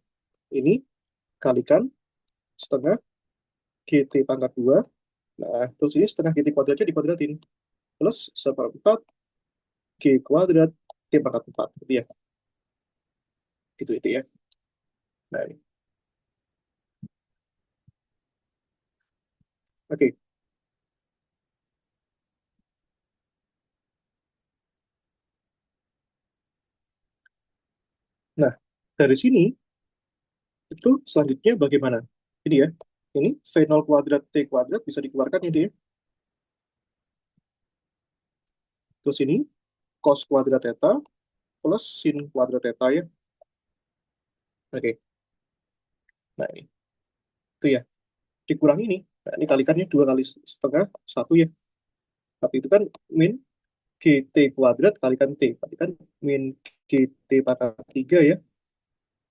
Ini kalikan setengah GT pangkat 2. Nah, terus ini setengah GT kuadratnya dikuadratin. Plus seperempat G kuadrat T pangkat 4. Gitu ya. Gitu itu ya. Nah, ini. Oke. Nah, dari sini, itu selanjutnya bagaimana? Ini ya. Ini V0 kuadrat T kuadrat bisa dikeluarkan ya dia. Terus ini cos kuadrat theta plus sin kuadrat theta ya. Oke. Nah, ini. Itu ya. Dikurangi ini. Nah, ini kalikannya 2 kali setengah, 1 ya. Tapi itu kan min GT kuadrat kalikan T. Berarti kan min GT pangkat 3 ya.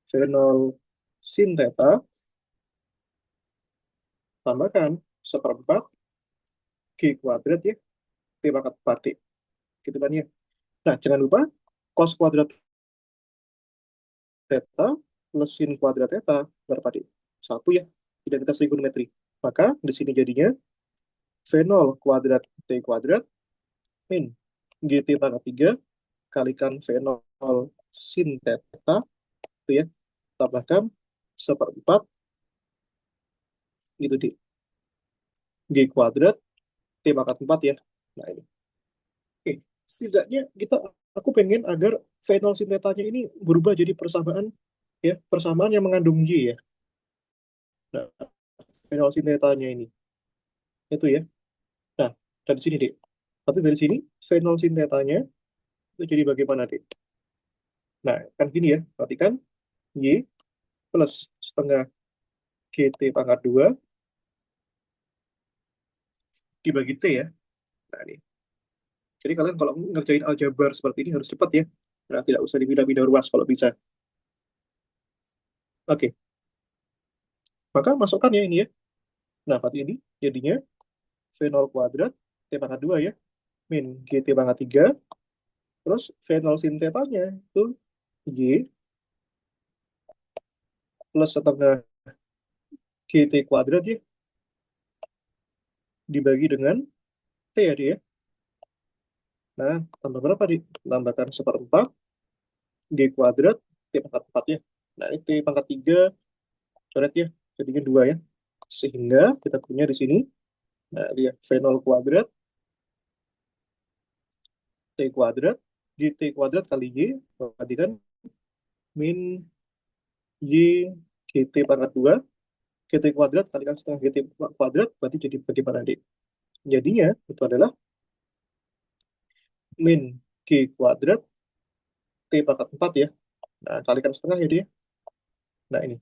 V0 sin theta tambahkan seperempat G kuadrat ya. T pangkat 4 D. Gitu kan ya. Nah, jangan lupa cos kuadrat theta plus sin kuadrat theta berapa D? 1 ya. Identitas trigonometri. Maka di sini jadinya V0 kuadrat T kuadrat min GT pangkat 3 kalikan V0 sin theta itu ya, tambahkan seperempat gitu di G kuadrat T pangkat 4 ya. Nah ini. Oke, setidaknya aku pengen agar V0 sin theta-nya ini berubah jadi persamaan ya, persamaan yang mengandung Y ya. Nah, V0 sin theta-nya ini itu ya. Nah, dari sini deh. Tapi dari sini V0 sin theta-nya itu jadi bagaimana deh? Nah, kan gini ya. Berarti kan Y plus setengah GT pangkat 2 dibagi T ya. Nah, ini. Jadi kalian kalau ngerjain aljabar seperti ini harus cepat ya. Nah, tidak usah dipindah-pindah ruas kalau bisa. Oke, maka masukkan ya ini ya. Nah, berarti ini jadinya V0 kuadrat T pangkat 2 ya. Min GT pangkat 3. Terus V0 sin tetanya itu Y plus setengah GT kuadrat ya. Dibagi dengan T ya dia. Nah, tambah berapa di? Tambahkan seperempat G kuadrat T pangkat 4 ya. Nah, ini T pangkat 3 coret ya. Jadinya 2 ya. Sehingga kita punya di sini, nah dia V0 kuadrat T kuadrat GT kuadrat kali Y. Berarti kan min Y GT pangkat 2 GT kuadrat kalikan setengah GT kuadrat berarti jadi bagaimana deh? Jadinya itu adalah min G kuadrat T pangkat 4 ya. Nah, kalikan setengah ya dia. Nah, ini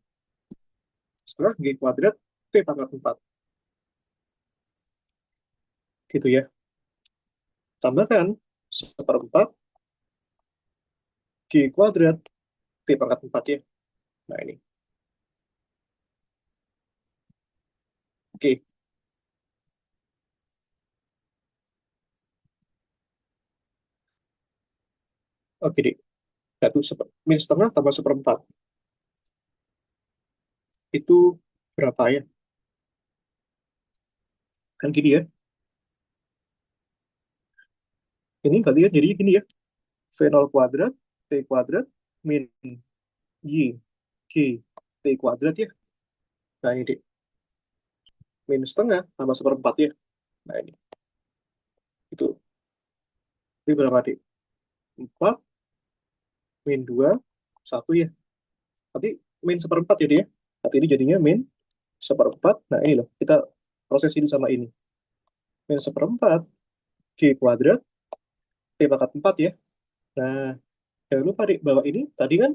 setengah G kuadrat T pangkat 4. Gitu ya. Tambahkan seperempat G kuadrat T pangkat 4 ya. Nah, ini. Oke. Oke deh. Satu min setengah tambah seperempat. Itu berapa ya? Kan gini ya. Ini kalian jadi gini ya. V0 kuadrat T kuadrat min Y G T kuadrat ya. Nah, ini deh. Min setengah tambah seperempat ya. Nah, ini. Itu berapa deh? 4 min 2 1 ya. Tapi min seperempat jadi ya. Tapi ini jadinya min seperempat. Nah, ini loh. Kita proses ini sama ini. Min seperempat G kuadrat T pangkat 4 ya. Nah, jangan lupa deh, bahwa ini tadi kan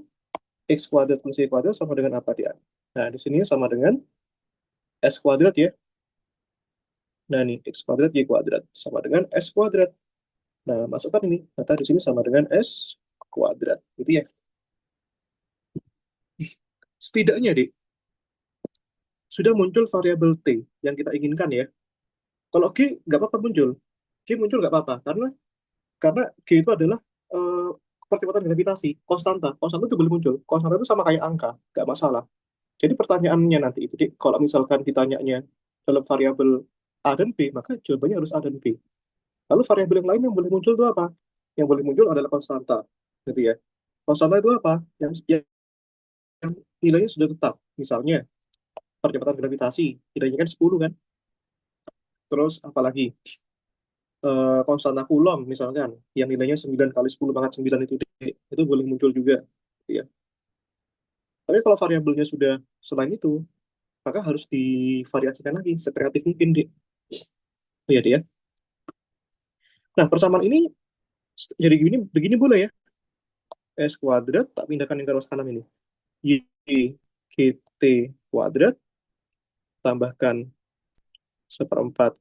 X kuadrat plus Y kuadrat sama dengan apa dia? Nah, di sini sama dengan S kuadrat ya. Nah, ini X kuadrat Y kuadrat sama dengan S kuadrat. Nah, masukkan ini. Maka di sini sama dengan S kuadrat. Gitu ya. Setidaknya deh, sudah muncul variabel T yang kita inginkan ya. Kalau G nggak apa-apa muncul. G muncul nggak apa-apa. Karena G itu adalah eh, percepatan gravitasi, konstanta. Konstanta itu boleh muncul. Konstanta itu sama kayak angka, nggak masalah. Jadi pertanyaannya nanti itu, Dik, kalau misalkan ditanyanya dalam variabel A dan B, maka jawabannya harus A dan B. Lalu variabel yang lain yang boleh muncul itu apa? Yang boleh muncul adalah konstanta, gitu ya. Konstanta itu apa? Yang nilainya sudah tetap. Misalnya, percepatan gravitasi, nilainya kan 10 kan? Terus apalagi? Konstanta Coulomb misalkan, yang nilainya 9 kali 10 pangkat 9 itu boleh muncul juga. Gitu ya. Tapi kalau variabelnya sudah selain itu, maka harus divariasikan lagi, sekreatif mungkin, Dik. Iya, Dik ya. Nah, persamaan ini jadi begini boleh ya. S kuadrat, tak pindahkan yang ke ruas kanan ini. Y GT kuadrat, tambahkan seperempat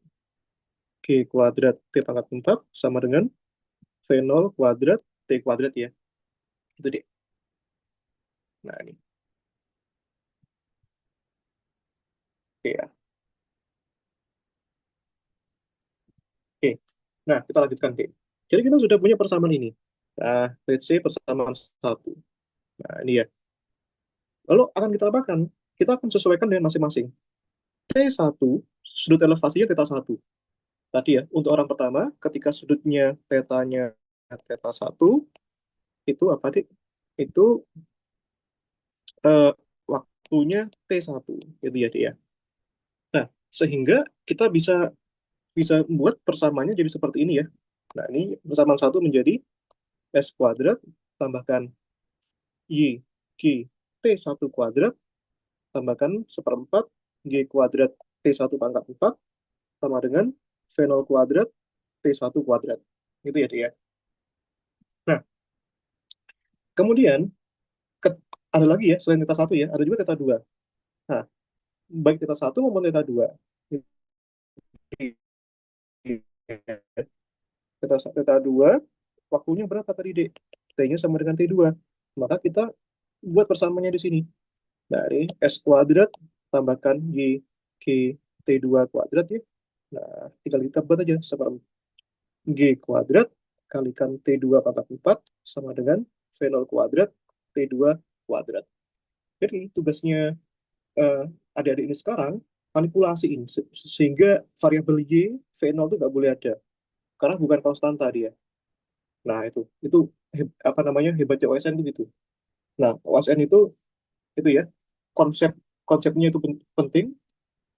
G kuadrat T pangkat 4, sama dengan V0 kuadrat T kuadrat ya. Itu deh. Nah, ini. Oke ya. Oke. Nah, kita lanjutkan, Dek. Jadi kita sudah punya persamaan ini. Nah, let's say persamaan satu. Nah, ini ya. Lalu akan kita apakan? Kita akan sesuaikan dengan masing-masing. T1, sudut elevasinya θ1. Tadi ya, untuk orang pertama, ketika sudutnya tetanya θ1, itu apa, Dik? Itu eh, waktunya T1. Gitu ya, Dik ya. Nah, sehingga kita bisa bisa membuat persamaannya jadi seperti ini ya. Nah, ini persamaan satu menjadi S kuadrat, tambahkan Y, G, T1 kuadrat, tambahkan seperempat G kuadrat T1 pangkat 4, sama dengan V0 kuadrat T1 kuadrat. Gitu ya, dia. Nah, kemudian ke- ada lagi ya, selain θ1 ya, ada juga θ2. Nah, baik θ1 maupun θ2. Theta 2, waktunya berapa tadi, Dek? T-nya sama dengan T2. Maka kita buat persamaannya di sini. Dari S kuadrat tambahkan Y G T2 kuadrat ya. Nah, tinggal kita buat aja. G kuadrat kalikan T2 pangkat 4 sama dengan V0 kuadrat T2 kuadrat. Jadi tugasnya eh, adik-adik ini sekarang manipulasi ini sehingga variabel Y V0 itu nggak boleh ada karena bukan konstanta dia. Nah, itu apa namanya hebatnya OSN itu gitu. Nah, OSN itu ya konsep konsepnya itu penting,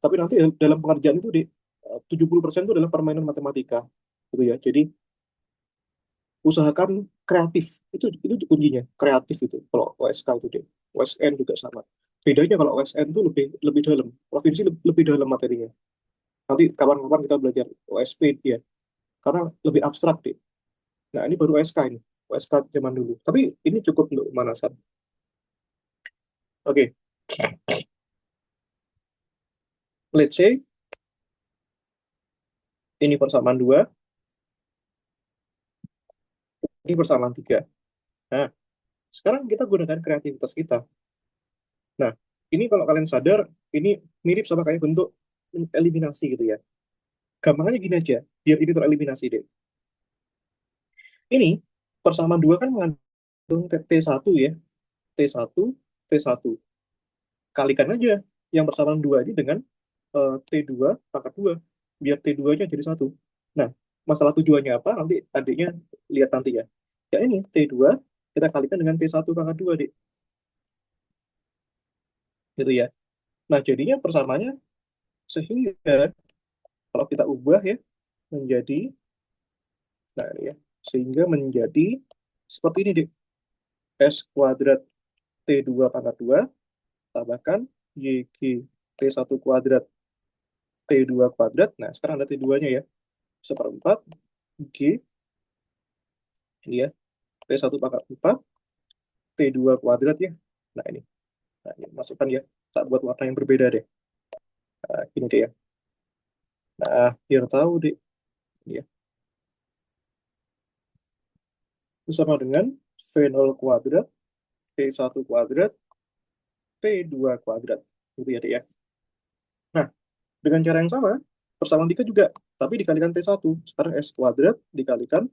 tapi nanti dalam pengerjaan itu di 70% itu adalah permainan matematika gitu ya. Jadi usahakan kreatif, itu kuncinya, kreatif itu kalau OSK itu deh. OSN juga sama. Bedanya kalau OSN itu lebih lebih dalam, provinsi lebih dalam materinya. Nanti kapan-kapan kita belajar OSP ya, karena lebih abstrak deh. Nah, ini baru OSK ini. OSK zaman dulu. Tapi ini cukup untuk pemanasan. Oke, let's say ini persamaan dua, ini persamaan tiga. Nah, sekarang kita gunakan kreativitas kita. Nah, ini kalau kalian sadar, ini mirip sama kayak bentuk eliminasi gitu ya. Gampangnya gini aja, biar ini tereliminasi deh. Ini persamaan dua kan mengandung T1 ya, T1, T1. Kalikan aja yang persamaan dua ini dengan T2 pangkat 2 biar T2-nya jadi satu. Nah, masalah tujuannya apa? Nanti adiknya lihat nanti ya. Ya ini T2 kita kalikan dengan T1 pangkat 2 dik. Gitu ya. Nah, jadinya persamaannya sehingga kalau kita ubah ya menjadi nah ini ya, sehingga menjadi seperti ini dik. S kuadrat T2 pangkat 2 tambahkan YG T1 kuadrat T2 kuadrat. Nah, sekarang ada T2-nya ya. Seperempat G ini ya. T1 pangkat 4 T2 kuadrat ya. Nah, ini. Nah, ini masukkan ya. Tak buat warna yang berbeda deh. Nah, ini deh ya. Nah, biar tahu deh. Ini ya. Itu sama dengan V0 kuadrat T1 kuadrat T2 kuadrat. Gitu ya deh ya. Nah, dengan cara yang sama, persamaan 3 juga. Tapi dikalikan T1. Sekarang S kuadrat dikalikan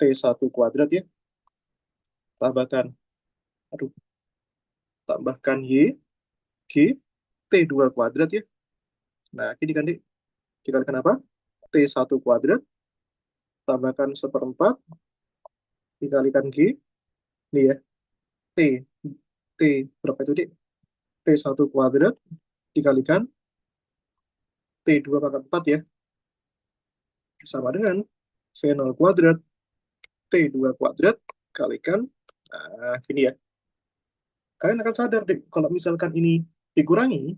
T1 kuadrat ya. Tambahkan. Aduh. Tambahkan Y G T2 kuadrat ya. Nah, ini dikalikan apa? T1 kuadrat tambahkan seperempat dikalikan G ini ya T T berapa itu dik T1 kuadrat dikalikan T2 pangkat 4 ya sama dengan V0 kuadrat T2 kuadrat kalikan gini ya kalian akan sadar dik kalau misalkan ini dikurangi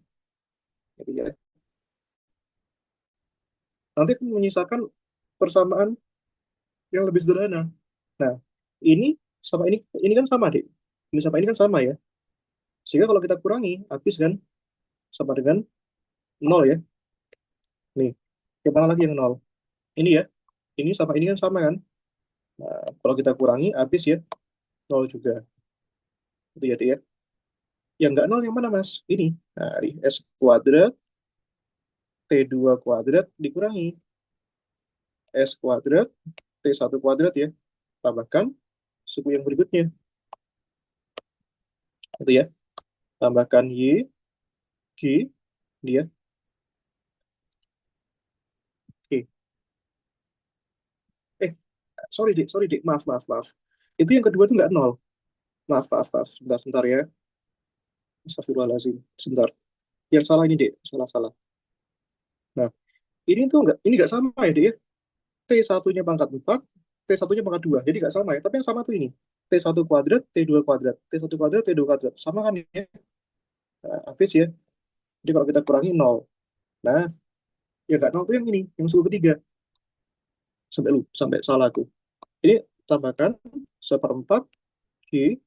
gitu ya nanti akan menyisakan persamaan yang lebih sederhana. Nah, ini sama ini kan sama dik ini sama ini kan sama ya sehingga kalau kita kurangi habis kan sama dengan nol ya. Nih, yang mana lagi yang nol? Ini ya, ini sama ini kan sama kan? Nah, kalau kita kurangi, habis ya, nol juga. Itu ya, dia. Yang nggak nol yang mana, Mas? Ini. Nah, di S kuadrat, T2 kuadrat dikurangi. S kuadrat, T1 kuadrat ya. Tambahkan suku yang berikutnya. Itu ya. Tambahkan Y, G, dia. Oke. Eh, sorry, Dik. Maaf, maaf, maaf. Itu yang kedua itu nggak nol. Maaf, maaf, maaf. Sebentar, sebentar ya. Astagfirullahaladzim. Sebentar. Yang salah ini, Dek. Salah-salah. Nah, ini nggak sama ya, Dek ya. T1-nya pangkat 4, T1-nya pangkat 2. Jadi nggak sama ya. Tapi yang sama tuh ini. T1 kuadrat, T2 kuadrat. T1 kuadrat, T2 kuadrat. Sama kan ya? Nah, habis ya. Jadi kalau kita kurangi nol. Nah, ya nggak nol tuh yang ini. Yang suku ketiga. Sampai salah aku. Ini tambahkan seperempat G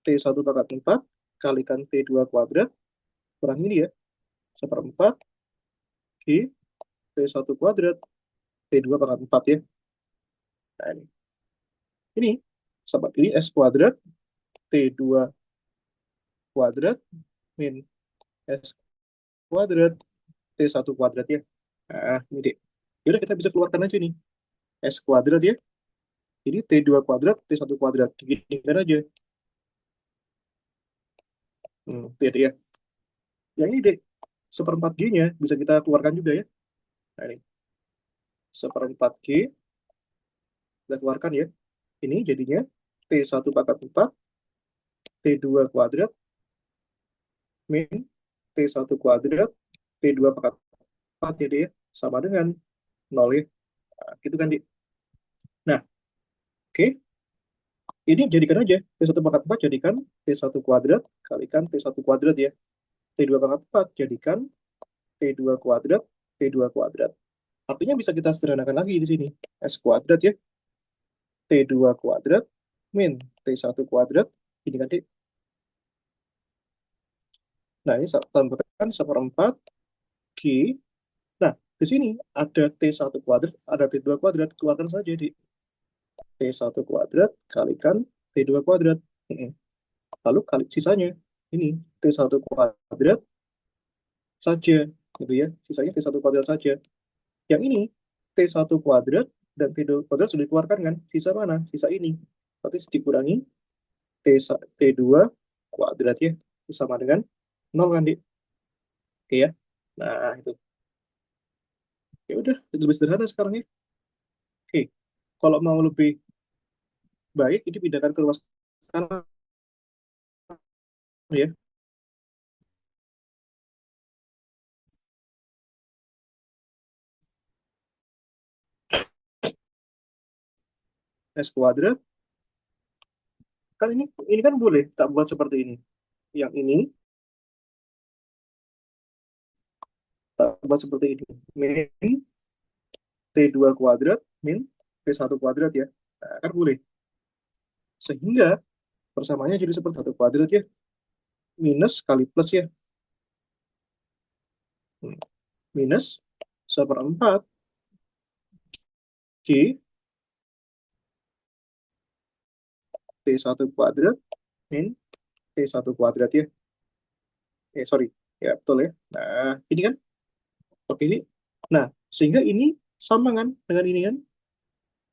T1 pangkat 4 kalikan T2 kuadrat. Kurang ini ya. Seperempat G T1 kuadrat T2 pangkat 4 ya. Nah, ini sobat, ini S kuadrat T2 kuadrat min S kuadrat T1 kuadrat ya. Nah, ini deh. Yaudah kita bisa keluarkan aja nih. S kuadrat ya. Ini T2 kuadrat, T1 kuadrat. Diginikan aja. Lihat ya. Yang ini deh. Seperempat G-nya bisa kita keluarkan juga ya. Nah, ini. Seperempat G. Kita keluarkan ya. Ini jadinya T1 pangkat 4, T2 kuadrat, min T1 kuadrat, T2 pangkat 4 jadi ya. Sama dengan 0 ya. Nah, gitu kan, Dik. Nah, oke. Ini jadikan aja T1 pangkat 4 jadikan T1 kuadrat kalikan T1 kuadrat ya. T2 pangkat 4 jadikan T2 kuadrat, T2 kuadrat. Artinya bisa kita sederhanakan lagi di sini. S kuadrat ya. T2 kuadrat min T1 kuadrat. Ini kan, Dik. Nah, ini tambahkan seperempat G. Nah, di sini ada T1 kuadrat, ada T2 kuadrat. Keluarkan saja di T1 kuadrat kalikan T2 kuadrat. Lalu kali sisanya. Ini T1 kuadrat saja. Gitu ya. Sisanya T1 kuadrat saja. Yang ini T1 kuadrat dan T2 kuadrat sudah dikeluarkan kan? Sisa mana? Sisa ini. Berarti dikurangi T2 kuadrat ya. Sama dengan 0 kan, Dik? Oke ya. Nah, itu. Ya udah, lebih sederhana sekarang ya. Oke. Kalau mau lebih baik, ini pindahkan ke ruas kanan ya. S kuadrat. Kan ini kan boleh tak buat seperti ini. Yang ini tak buat seperti ini. Min T2 kuadrat min T1 kuadrat ya. Nah, kan boleh. Sehingga persamaannya jadi seperti 1 kuadrat ya. Minus kali plus ya. Hmm. Minus seperempat G T1 kuadrat min T1 kuadrat ya. Sorry. Ya, betul ya. Nah, ini kan. Oke, ini. Nah, sehingga ini sama kan dengan ini kan.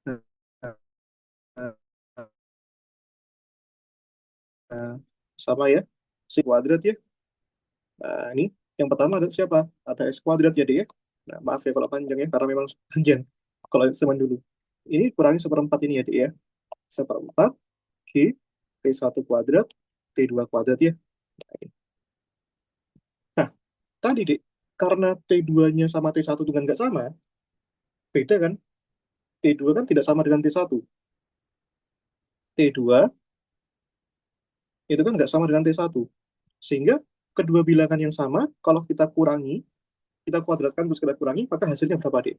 Nah, nah, nah, sama ya. Si kuadrat ya. Nah, ini yang pertama ada siapa? Ada S kuadrat jadi ya. Nah, maaf ya kalau panjang ya, karena memang panjang. Kalau zaman dulu. Ini kurangi seperempat ini ya, Dik ya. Seperempat G T1 kuadrat T2 kuadrat ya. Nah, tadi Dik, karena T2-nya sama T1 dengan nggak sama, beda kan? T2 kan tidak sama dengan T1. T2 itu kan nggak sama dengan T1. Sehingga kedua bilangan yang sama, kalau kita kurangi, kita kuadratkan terus kita kurangi, maka hasilnya berapa, Dik?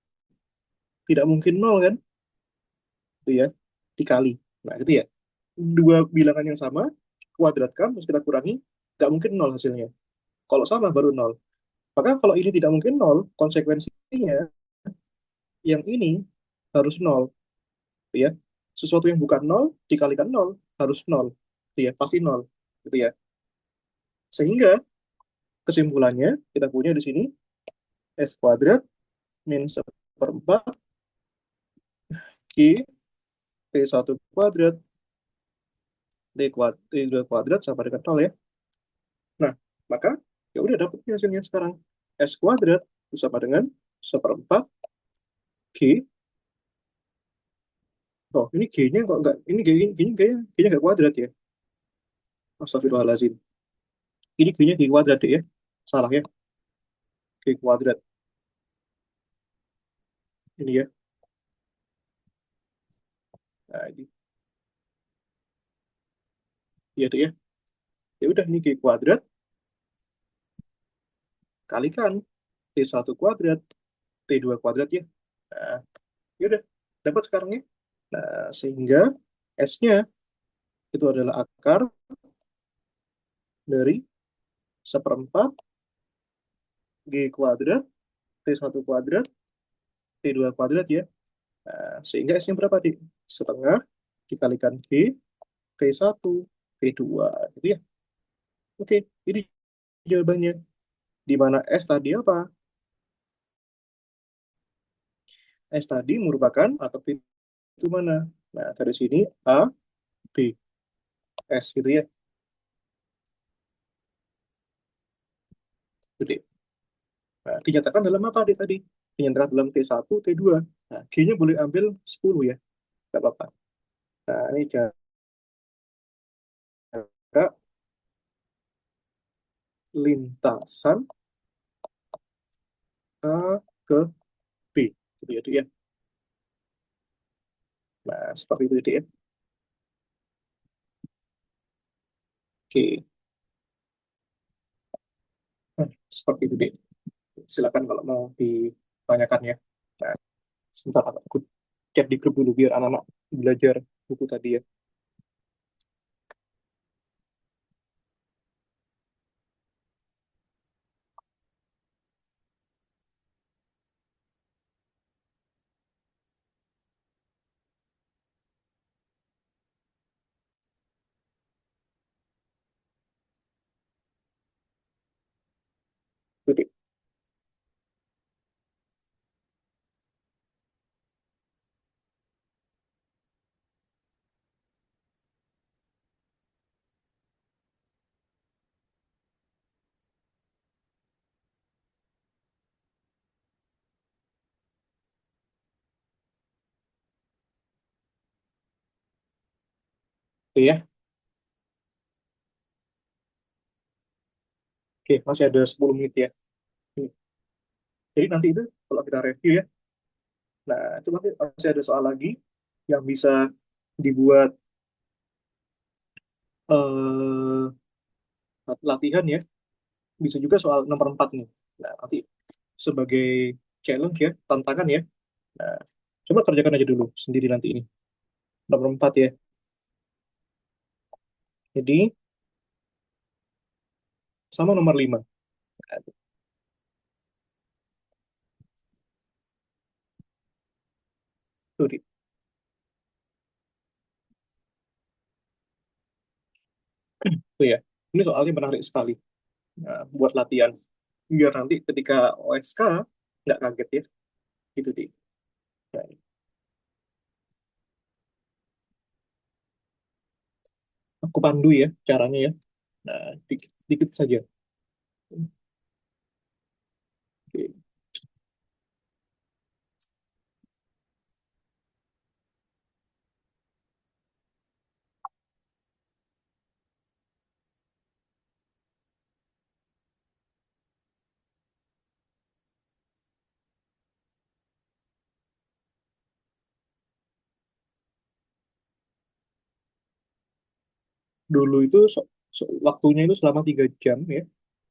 Tidak mungkin nol kan? Itu ya, dikali. Nah, gitu ya. Dua bilangan yang sama, kuadratkan, terus kita kurangi, nggak mungkin nol hasilnya. Kalau sama, baru nol. Maka kalau ini tidak mungkin nol, konsekuensinya yang ini harus nol. Gitu ya. Sesuatu yang bukan nol, dikalikan nol, harus nol. Gitu ya, pasti nol. Gitu ya. Sehingga kesimpulannya, kita punya di sini, S kuadrat min seperempat G T1 kuadrat T2 kuadrat sama dengan nol ya. Nah, maka ya udah dapat hasilnya sekarang. S kuadrat sama dengan seperempat G. Oh, ini G-nya kok enggak, ini G-nya enggak kuadrat ya. Astagfirullahaladzim. Ini G-nya G kuadrat deh ya. Salah ya, G kuadrat. Ini ya. Nah, ini. Iya deh ya. Ya udah, ini G kuadrat kalikan T1 kuadrat, T2 kuadrat ya. Nah, ya udah, dapat sekarang ya. Nah, sehingga S-nya itu adalah akar dari seperempat G kuadrat, T1 kuadrat, T2 kuadrat ya. Nah, sehingga S-nya berapa, Dik? Setengah dikalikan G, T1, T2. Gitu ya. Oke, ini jawabannya. Di mana S tadi apa? S tadi merupakan atau itu mana? Nah, dari sini A, B, S gitu ya. Gede. Nah, dinyatakan dalam apa Dik, tadi? Dinyatakan dalam T1, T2. Nah, G-nya boleh ambil 10 ya. Nggak apa-apa. Nah, ini jarak lintasan A ke B. Gitu ya, Dik ya. Nah, seperti itu, Dik ya. Oke. Nah, seperti itu, Dik. Silakan kalau mau ditanyakan ya. Nah, sebentar aku chat di grup dulu biar anak-anak belajar buku tadi ya. Oke, oke ya. Oke, masih ada 10 menit ya. Ini. Jadi nanti itu kalau kita review ya, nah itu nanti masih ada soal lagi yang bisa dibuat eh, latihan ya. Bisa juga soal nomor 4 nih. Nah, nanti sebagai challenge ya, tantangan ya. Nah, coba kerjakan aja dulu sendiri nanti ini. Nomor 4 ya. Jadi, sama nomor 5. Nah, itu, itu ya. Ini soalnya menarik sekali. Nah, buat latihan. Biar nanti ketika OSK nggak kaget ya. Gitu, di. Nah, aku pandu ya caranya ya. Nah, dikit, dikit saja. Oke. Dulu itu waktunya itu selama 3 jam ya.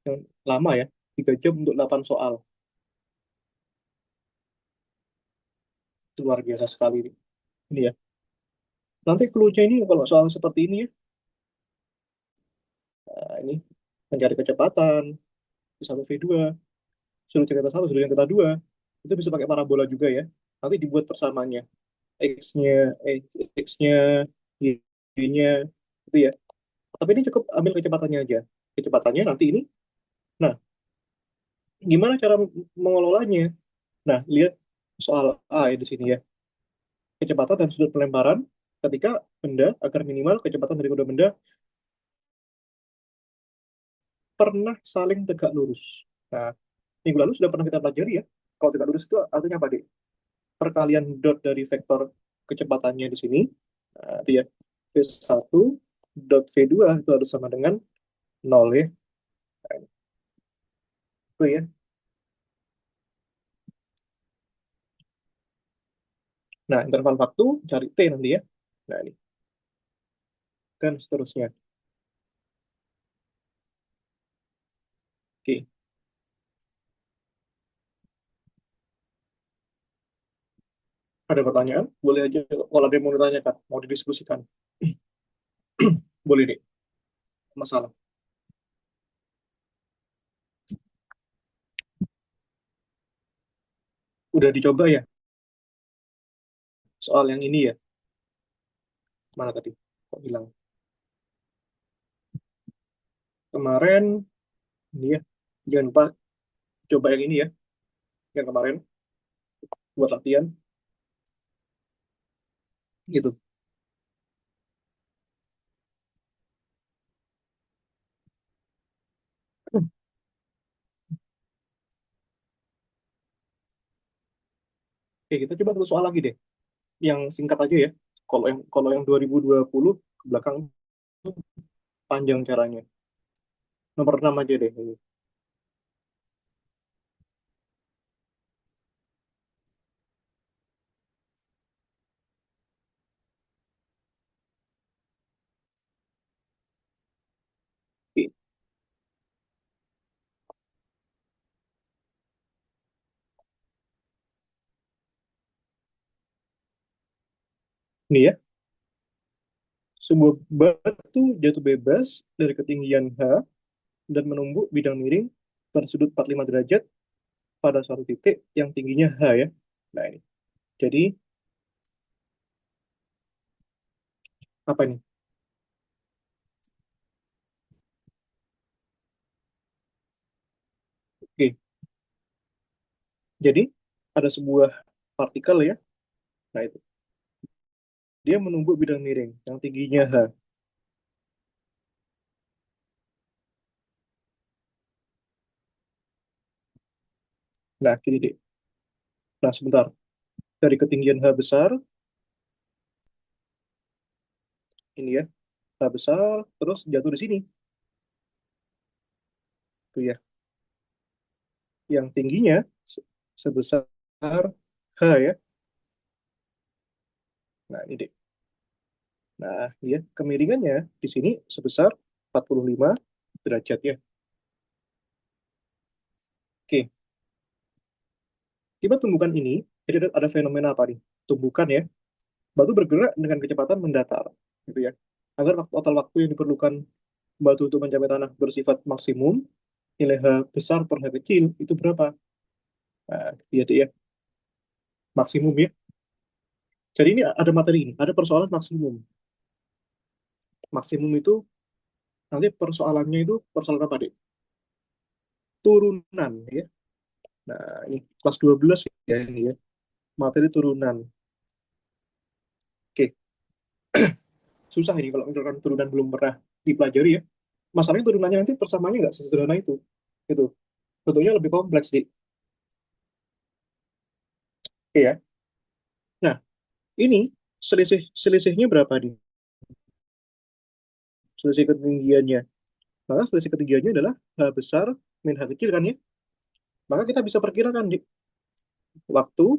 Yang lama ya. 3 jam untuk 8 soal. Itu luar biasa sekali. Ini ya. Nanti clue-nya ini kalau soal seperti ini ya. Nah, ini mencari kecepatan. V1, V2. Suruh cerita satu, suruh cerita dua. Itu bisa pakai parabola juga ya. Nanti dibuat persamanya. X-nya, eh, X-nya, Y-nya. Itu ya. Tapi ini cukup ambil kecepatannya aja. Kecepatannya nanti ini. Nah, gimana cara mengelolanya? Nah, lihat soal A ya di sini ya. Kecepatan dan sudut pelemparan ketika benda agar minimal kecepatan dari kedua benda pernah saling tegak lurus. Nah, minggu lalu sudah pernah kita pelajari ya. Kalau tegak lurus itu artinya apa, Dik? Perkalian dot dari vektor kecepatannya di sini. Nah, itu ya. V1 dot V2 itu harus sama dengan 0 ya. Nah, itu ya. Nah, interval waktu cari T nanti ya. Nah, ini. Dan seterusnya. Oke. Ada pertanyaan? Boleh aja kalau ada yang mau ditanyakan, mau didiskusikan. Boleh deh, masalah. Udah dicoba ya? soal yang ini ya. Mana tadi? Kok hilang? Kemarin, ini ya. Jangan lupa coba yang ini ya. Yang kemarin, buat latihan. Gitu. Oke, kita coba satu soal lagi deh. Yang singkat aja ya. Kalau yang 2020 ke belakang itu panjang caranya. Nomor 6 aja deh ini. Oke, ini ya. Sebuah batu jatuh bebas dari ketinggian H dan menumbuk bidang miring pada sudut 45 derajat pada suatu titik yang tingginya H ya. Nah ini. Jadi apa ini? Oke, jadi ada sebuah partikel ya. Nah itu. Dia menumbuk bidang miring yang tingginya H. Nah, gini deh. Nah, sebentar. Dari ketinggian H besar, ini ya, H besar, terus jatuh di sini. Tuh ya. Yang tingginya sebesar H ya. Nah, ini deh. Nah, ya, kemiringannya di sini sebesar 45 derajat ya. Oke, tiba tumbukan ini, jadi ada fenomena apa nih? Tumbukan ya, batu bergerak dengan kecepatan mendatar, gitu ya. Agar total waktu yang diperlukan batu untuk mencapai tanah bersifat maksimum, nilai H besar per H kecil, itu berapa? Nah, jadi ya, maksimum ya. Jadi ini ada materi ini, ada persoalan maksimum. Maksimum itu, nanti persoalannya itu persoalan apa, Dek? Turunan ya. Nah, ini kelas 12 ya ini ya, materi turunan. Oke, susah ini kalau misalkan turunan belum pernah dipelajari ya. Masalahnya turunannya nanti persamaannya nggak sesederhana itu. Itu bentuknya lebih kompleks di. Oke ya. Nah, ini selisihnya berapa nih? Selisih ketinggiannya. Maka selisih ketinggiannya adalah H besar min H kecil kan ya. Maka kita bisa perkirakan di waktu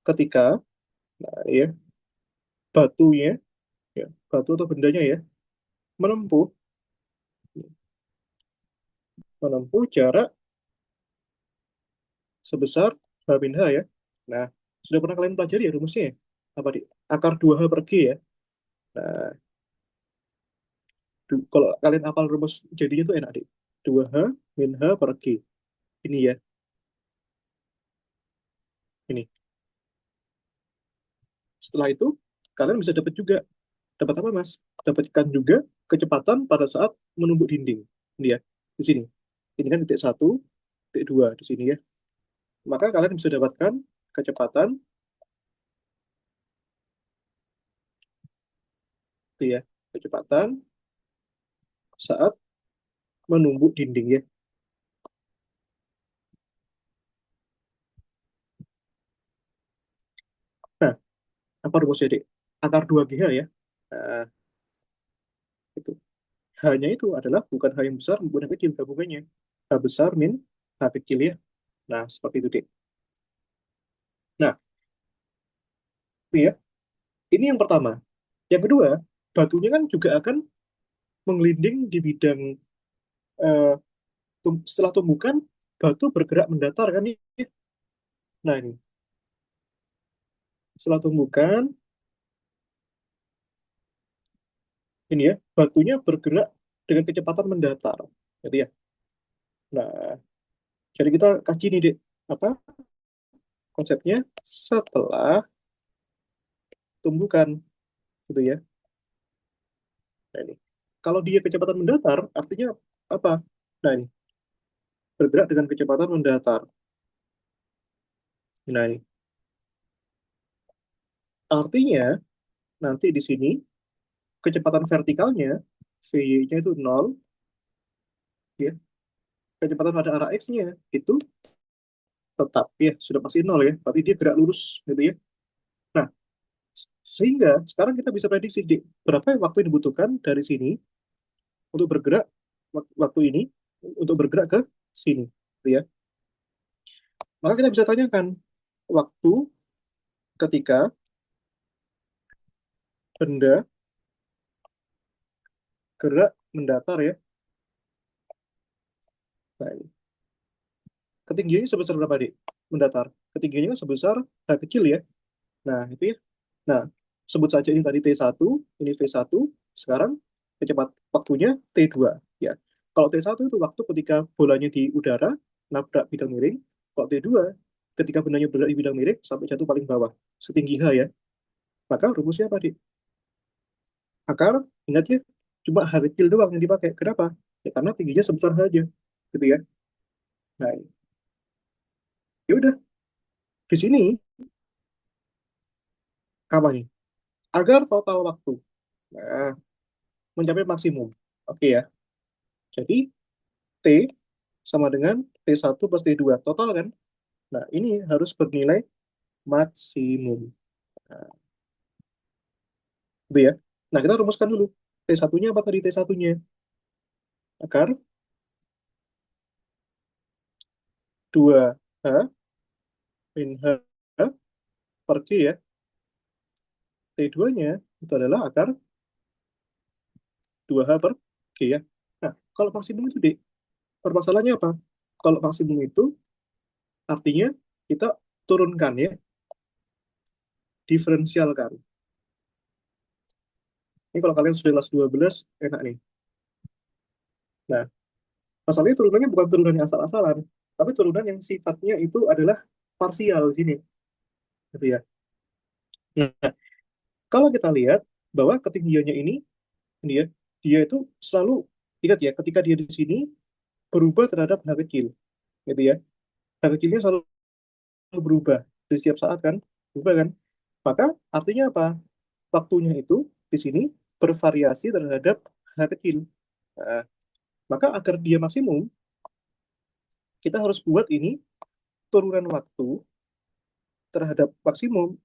ketika ya batunya ya batu atau bendanya ya menempuh menempuh jarak sebesar H min H ya. Nah, sudah pernah kalian pelajari ya rumusnya ya? Apa di akar 2H per G ya. Nah, kalau kalian hafal rumus jadinya tuh enak deh. 2H min H per G. Ini ya, ini. Setelah itu, kalian bisa dapat juga. Dapat apa, Mas? Dapatkan juga kecepatan pada saat menumbuk dinding. Ini ya, di sini. Ini kan titik satu, titik dua di sini ya. Maka kalian bisa dapatkan kecepatan, itu ya, kecepatan saat menumbuk dinding ya. Nah, apa rumusnya, Dek? Akar 2GH ya. Nah, itu. H-nya itu adalah bukan H yang besar maupun yang kecil gabungannya. H besar min H kecil ya. Nah, seperti itu, Dek. Nah, ini ya. Ini yang pertama. Yang kedua, batunya kan juga akan menggelinding di bidang eh, setelah tumbukan, batu bergerak mendatar kan ini. Nah, ini. Setelah tumbukan, ini ya, batunya bergerak dengan kecepatan mendatar. Jadi ya. Nah, jadi kita kaji nih, Dek. Apa? konsepnya setelah tumbukan, gitu ya. Nah, ini. Kalau dia kecepatan mendatar, artinya apa? Nah, ini. Bergerak dengan kecepatan mendatar. Nah, ini. Artinya, nanti di sini, kecepatan vertikalnya, VY-nya itu 0, ya. Kecepatan pada arah X-nya, itu tetap, ya, sudah pasti 0, ya. Berarti dia gerak lurus, gitu ya. Nah, sehingga sekarang kita bisa prediksi, berapa waktu yang dibutuhkan dari sini untuk bergerak, waktu ini, untuk bergerak ke sini, gitu ya. Maka kita bisa tanyakan, waktu ketika benda gerak mendatar ya. Nah, ini. Ketinggiannya sebesar berapa, Dik? Mendatar. Ketinggiannya kan sebesar H kecil ya. Nah, itu ya. Nah, sebut saja ini tadi T1, ini V1. Sekarang kecepat waktunya T2 ya. Kalau T1 itu waktu ketika bolanya di udara nabrak bidang miring. Kalau T2 ketika bendanya berada di bidang miring sampai jatuh paling bawah setinggi H ya. Maka rumusnya apa, Dik? Akar, ingat ya, cuma H kecil doang yang dipakai. Kenapa? Ya karena tingginya sebesar H aja. Gitu ya. Nah, ya udah di sini apa nih? Agar total waktu nah, mencapai maksimum. Oke ya. Jadi T sama dengan T1 plus T2 total kan? Nah, ini harus bernilai maksimum. Nah, itu ya. Nah, kita rumuskan dulu. T1-nya apa tadi T1-nya? Akar 2H min H per Q ya. T2-nya itu adalah akar 2H per Q ya. Nah, kalau maksimum itu, Dik, permasalahannya apa? Kalau maksimum itu artinya kita turunkan ya, diferensialkan. Ini kalau kalian sudah kelas 12, enak nih. Nah, masalahnya turunannya bukan turunan yang asal-asalan, tapi turunan yang sifatnya itu adalah parsial di sini, gitu ya. Nah, kalau kita lihat bahwa ketinggiannya ini, dia, dia itu selalu, ingat ya, ketika dia di sini berubah terhadap H kecil, gitu ya. H kecilnya selalu berubah di setiap saat kan, berubah kan. Maka artinya apa? Waktunya itu di sini bervariasi terhadap H kecil. Nah, maka agar dia maksimum, kita harus buat ini turunan waktu terhadap maksimum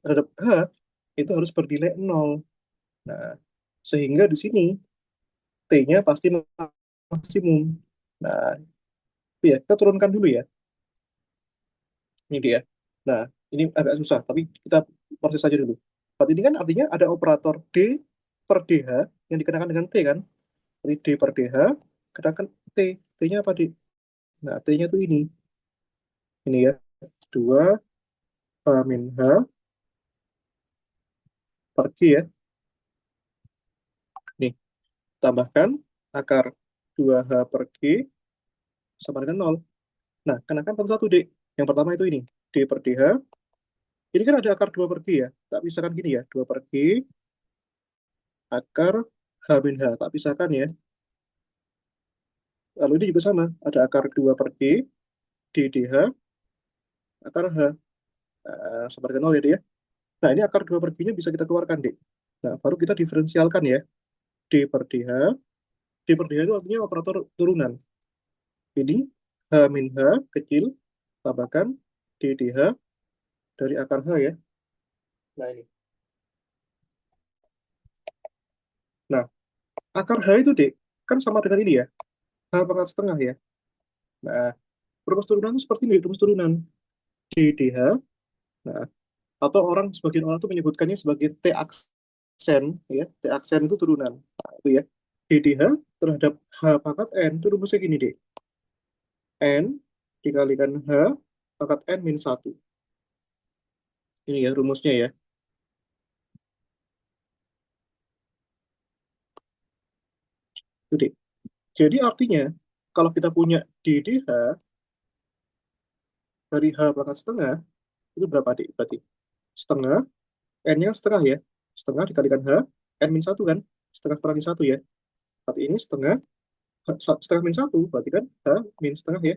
terhadap H itu harus bernilai 0. Nah, sehingga di sini T-nya pasti maksimum. Nah, itu ya, kita turunkan dulu ya. Ini dia. Nah, ini agak susah, tapi kita proses saja dulu. Berarti ini kan artinya ada operator D per DH yang dikenakan dengan T kan. Jadi D per DH, kenakan T. T-nya apa, D? Nah, T-nya itu ini. Ini ya, 2 H min H per Q ya. Nih, tambahkan akar 2H per Q sama dengan 0. Nah, kenakan satu satu D. Yang pertama itu ini, D per DH. Ini kan ada akar 2 per Q ya. Tak pisahkan gini ya, 2 per Q, akar H min H. Tak pisahkan ya. Lalu ini juga sama, ada akar 2 per Q, D DH, akar H. Sama dengan 0 ya, D ya. Nah, ini akar 2 per Q-nya bisa kita keluarkan, D. Nah, baru kita diferensialkan ya. D per DH. D per DH itu artinya operator turunan. Ini H min H kecil, tambahkan D DH dari akar H ya. Nah, ini. Nah, akar H itu, Dek, kan sama dengan ini ya. H pangkat setengah ya. Nah, rumus turunan itu seperti ini, rumus turunan. DDH, nah, atau sebagian orang itu menyebutkannya sebagai T aksen, ya. T aksen itu turunan. Nah, itu ya. DDH terhadap H pangkat N, itu rumusnya gini, Dek. N dikalikan H pangkat N min 1. Ini ya rumusnya ya. Itu, Dek. Jadi artinya, kalau kita punya DDH dari H pangkat setengah, Itu berapa, Dik? Berarti setengah, N-nya setengah ya. Setengah dikalikan H, N min satu kan? Setengah kurangi satu ya. Berarti ini setengah, setengah min satu, berarti kan H min setengah ya.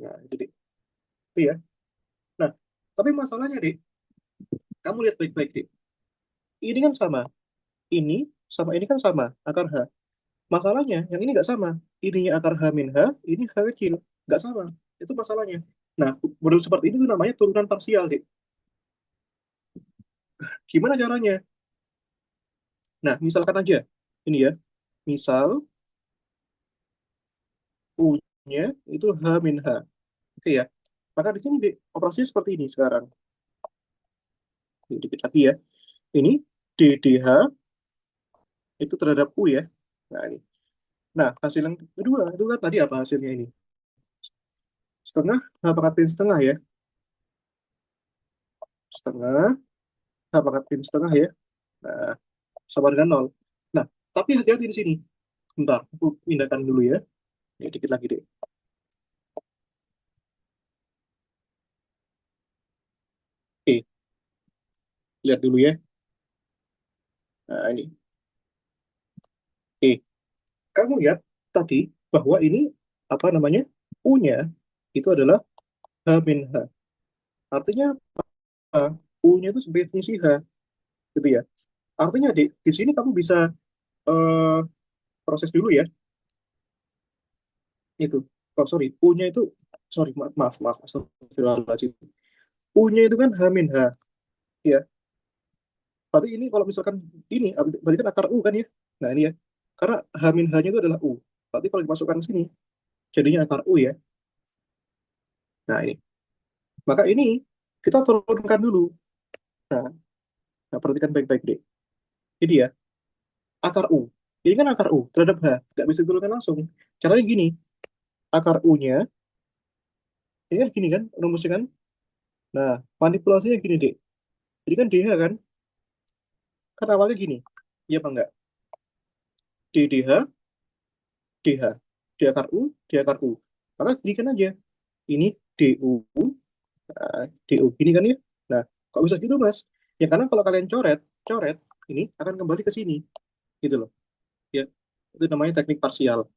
Nah, itu, Dik. Itu ya. Nah, tapi masalahnya, Dik, kamu lihat baik-baik, Dik. Ini kan sama. Ini sama ini kan sama, akar H. Masalahnya, yang ini nggak sama. Ininya akar H min H, ini H kecil. Nggak sama. Itu masalahnya. Nah, model seperti ini tuh namanya turunan parsial, Dik. Gimana caranya? Nah, misalkan aja. Ini ya. Misal U-nya itu H min H. Oke ya. Maka di sini, Dik, operasinya seperti ini sekarang. Dikit lagi ya. Ini DDH itu terhadap U ya. Nah, ini. Nah, hasil yang kedua itu kan tadi apa hasilnya ini? Setengah H pangkat N setengah ya. Setengah H pangkat N setengah ya. Nah, sama dengan nol. Nah, tapi hati-hati di sini. Bentar, aku pindahkan dulu ya. Ya, dikit lagi deh. Oke, lihat dulu ya. Nah, ini. Oke, kamu lihat tadi bahwa ini apa namanya? U-nya itu adalah H min H. Artinya apa? U-nya itu sebagai fungsi H, gitu ya. Artinya di sini kamu bisa eh, proses dulu ya. Itu. Oh, sorry. U-nya itu, sorry, maaf, maaf, maaf. Astagfirullahaladzim. U-nya itu kan H min H. Ya, berarti ini kalau misalkan ini, berarti kan akar U kan ya. Nah ini ya. Karena H min H-nya itu adalah U. Berarti kalau dimasukkan ke sini, jadinya akar U ya. Nah ini. Maka ini kita turunkan dulu. Nah, nah perhatikan baik-baik deh. Ini ya, akar U. Ini kan akar U terhadap H. Nggak bisa diturunkan langsung. Caranya gini, akar U-nya, ini kan gini kan, rumusnya kan. Nah, manipulasinya gini deh. Jadi kan DH kan awalnya gini. Iya apa enggak? DDH, DH. D akar U, D akar U. Maka jadikan aja. Ini DU, DU. Gini kan ya. Nah, kok bisa gitu, Mas? Ya karena kalau kalian coret, coret, ini akan kembali ke sini. Gitu loh. Ya, itu namanya teknik parsial.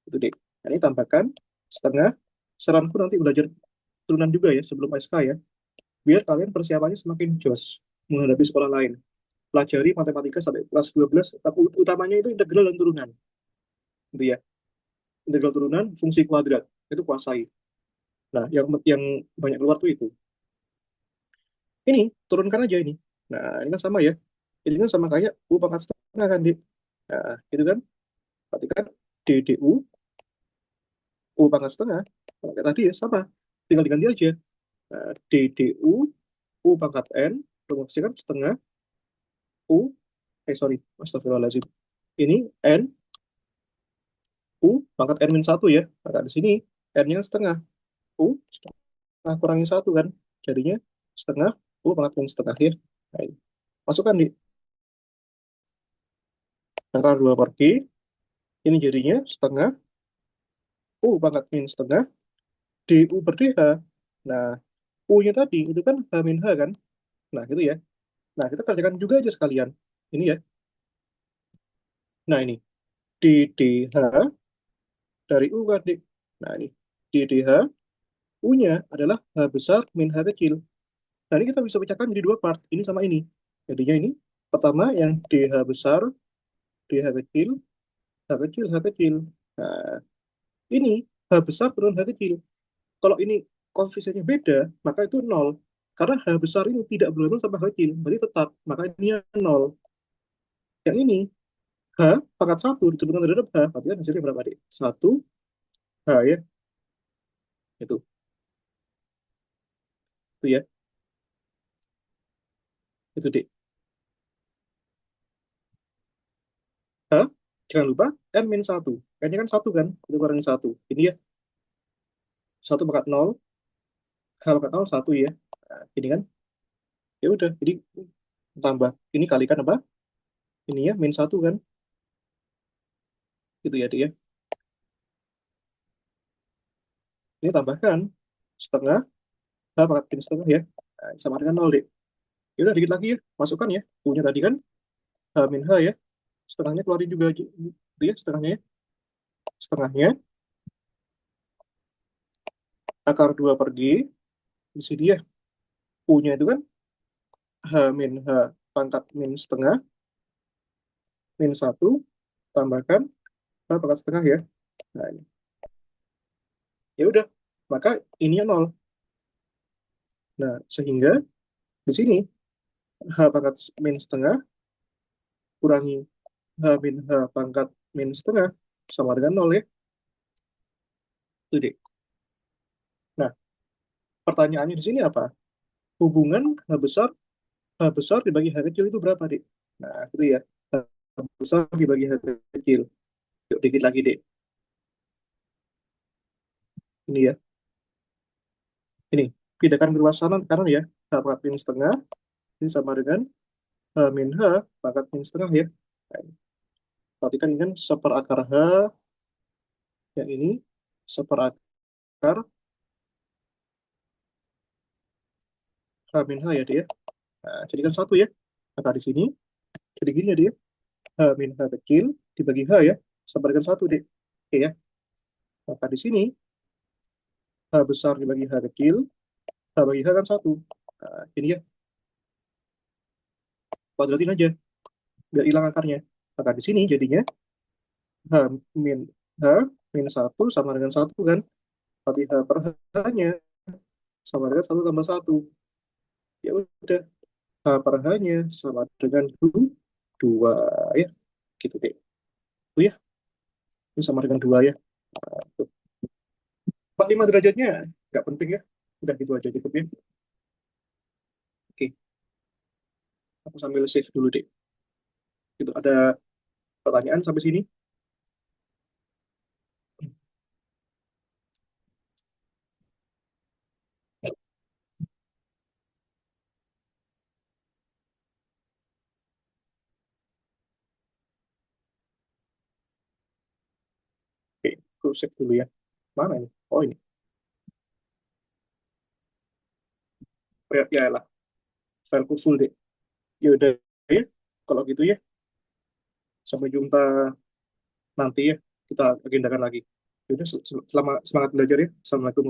Itu deh. Nah, ini tambahkan setengah. Saranku nanti belajar turunan juga ya sebelum SK ya. Biar kalian persiapannya semakin jos menghadapi sekolah lain. Pelajari matematika sampai kelas 12, tapi utamanya itu integral dan turunan. Gitu ya. Integral turunan, fungsi kuadrat. Itu kuasai. Nah, yang banyak keluar tuh itu. Ini, turunkan aja ini. Nah, ini kan sama ya. Ini kan sama kayak U pangkat setengah kan, Dik. Nah, itu kan. Berarti kan DDU, U pangkat setengah. Kayak tadi ya, sama. Tinggal diganti aja. Nah, DDU, U pangkat N, rumusnya kan setengah, U, sorry, astagfirullahaladzim. Ini N, U pangkat N min 1 ya. Maka di sini N-nya setengah. U setengah kurangi satu kan. Jadinya setengah, U pangkat N setengah ya. Nah, ini. Masukkan di angka 2 pergi. Ini jadinya setengah, U pangkat min setengah, DU per DH. Nah, U-nya tadi itu kan H min H kan. Nah, gitu ya. Nah, kita kerjakan juga aja sekalian. Ini ya. Nah, ini. DDH dari U kan, Dik. Nah, ini. DDH, U-nya adalah H besar min H kecil. Nah, ini kita bisa pecahkan jadi dua part. Ini sama ini. Jadinya ini. Pertama, yang DH besar, DH kecil, H kecil, H kecil. Nah, ini H besar turun H kecil. Kalau ini koefisiennya beda, maka itu nol. Karena H besar ini tidak bergantung sama H kecil, berarti tetap. Maka ini nol. Yang ini, H pangkat satu ditentukan terhadap H, berarti kan hasilnya berapa, Dik? Satu H ya, itu ya, itu Dik. H, jangan lupa, N min satu. N-nya kan satu kan, itu kurangi satu. Ini ya, satu pangkat nol, H pangkat nol, satu ya. Nah, ini kan, ya udah, jadi tambah. Ini kalikan apa? Ini ya, min satu kan, itu ya, Dik ya. Ini tambahkan setengah, H pangkat min setengah ya. Nah, sama dengan nol deh. Ya udah dikit lagi ya, masukkan ya. Punya tadi kan H min H ya. Setengahnya keluarin juga gitu ya, setengahnya ya. Setengahnya akar 2 per G. Di sini ya, punya itu kan H min H pangkat min setengah min satu tambahkan H pangkat setengah ya. Nah, ini. Ya udah, maka ini nol. Nah, sehingga di sini H pangkat min setengah kurangi H min H pangkat min setengah sama dengan nol ya. Itu deh. Nah, pertanyaannya di sini apa? Hubungan H besar dibagi H kecil itu berapa, Dek? Nah, itu ya. H besar dibagi H kecil. Yuk, dikit lagi, Dek. Ini ya. Ini. Pindahkan ke luas sana kanan ya. H pangkat min setengah. Ini sama dengan H min H pangkat min setengah ya. Nah, ini. Perhatikan ini kan seperakar H. Yang ini seperakar H min H ya, Dek ya. Nah, jadikan satu ya. Maka di sini. Jadi gini ya, Dek ya. H min H kecil dibagi H ya. Sama dengan satu, Dek. Oke ya. Maka di sini H besar dibagi H kecil. H bagi H kan satu. Nah, ini ya. Kuadratin aja. Biar hilang akarnya. Maka di sini jadinya H min H min satu sama dengan satu kan. Berarti H per H-nya sama dengan satu tambah satu. Ya udah. H per H-nya sama dengan dua ya. Gitu deh. Itu ya. Ini sama dengan dua ya. Nah, tuh. 45 derajatnya nggak penting ya. Udah gitu aja cukup ya. Oke. Aku sambil save dulu deh. Gitu. Ada pertanyaan sampai sini? Oke. Aku save dulu ya. Mana ini? Oh ini. Oh, ya, ya lah. Fileku full deh. Ya udah ya. Kalau gitu ya. Sampai jumpa nanti ya. Kita agendakan lagi. Ya udah, selamat semangat belajar ya. Assalamualaikum.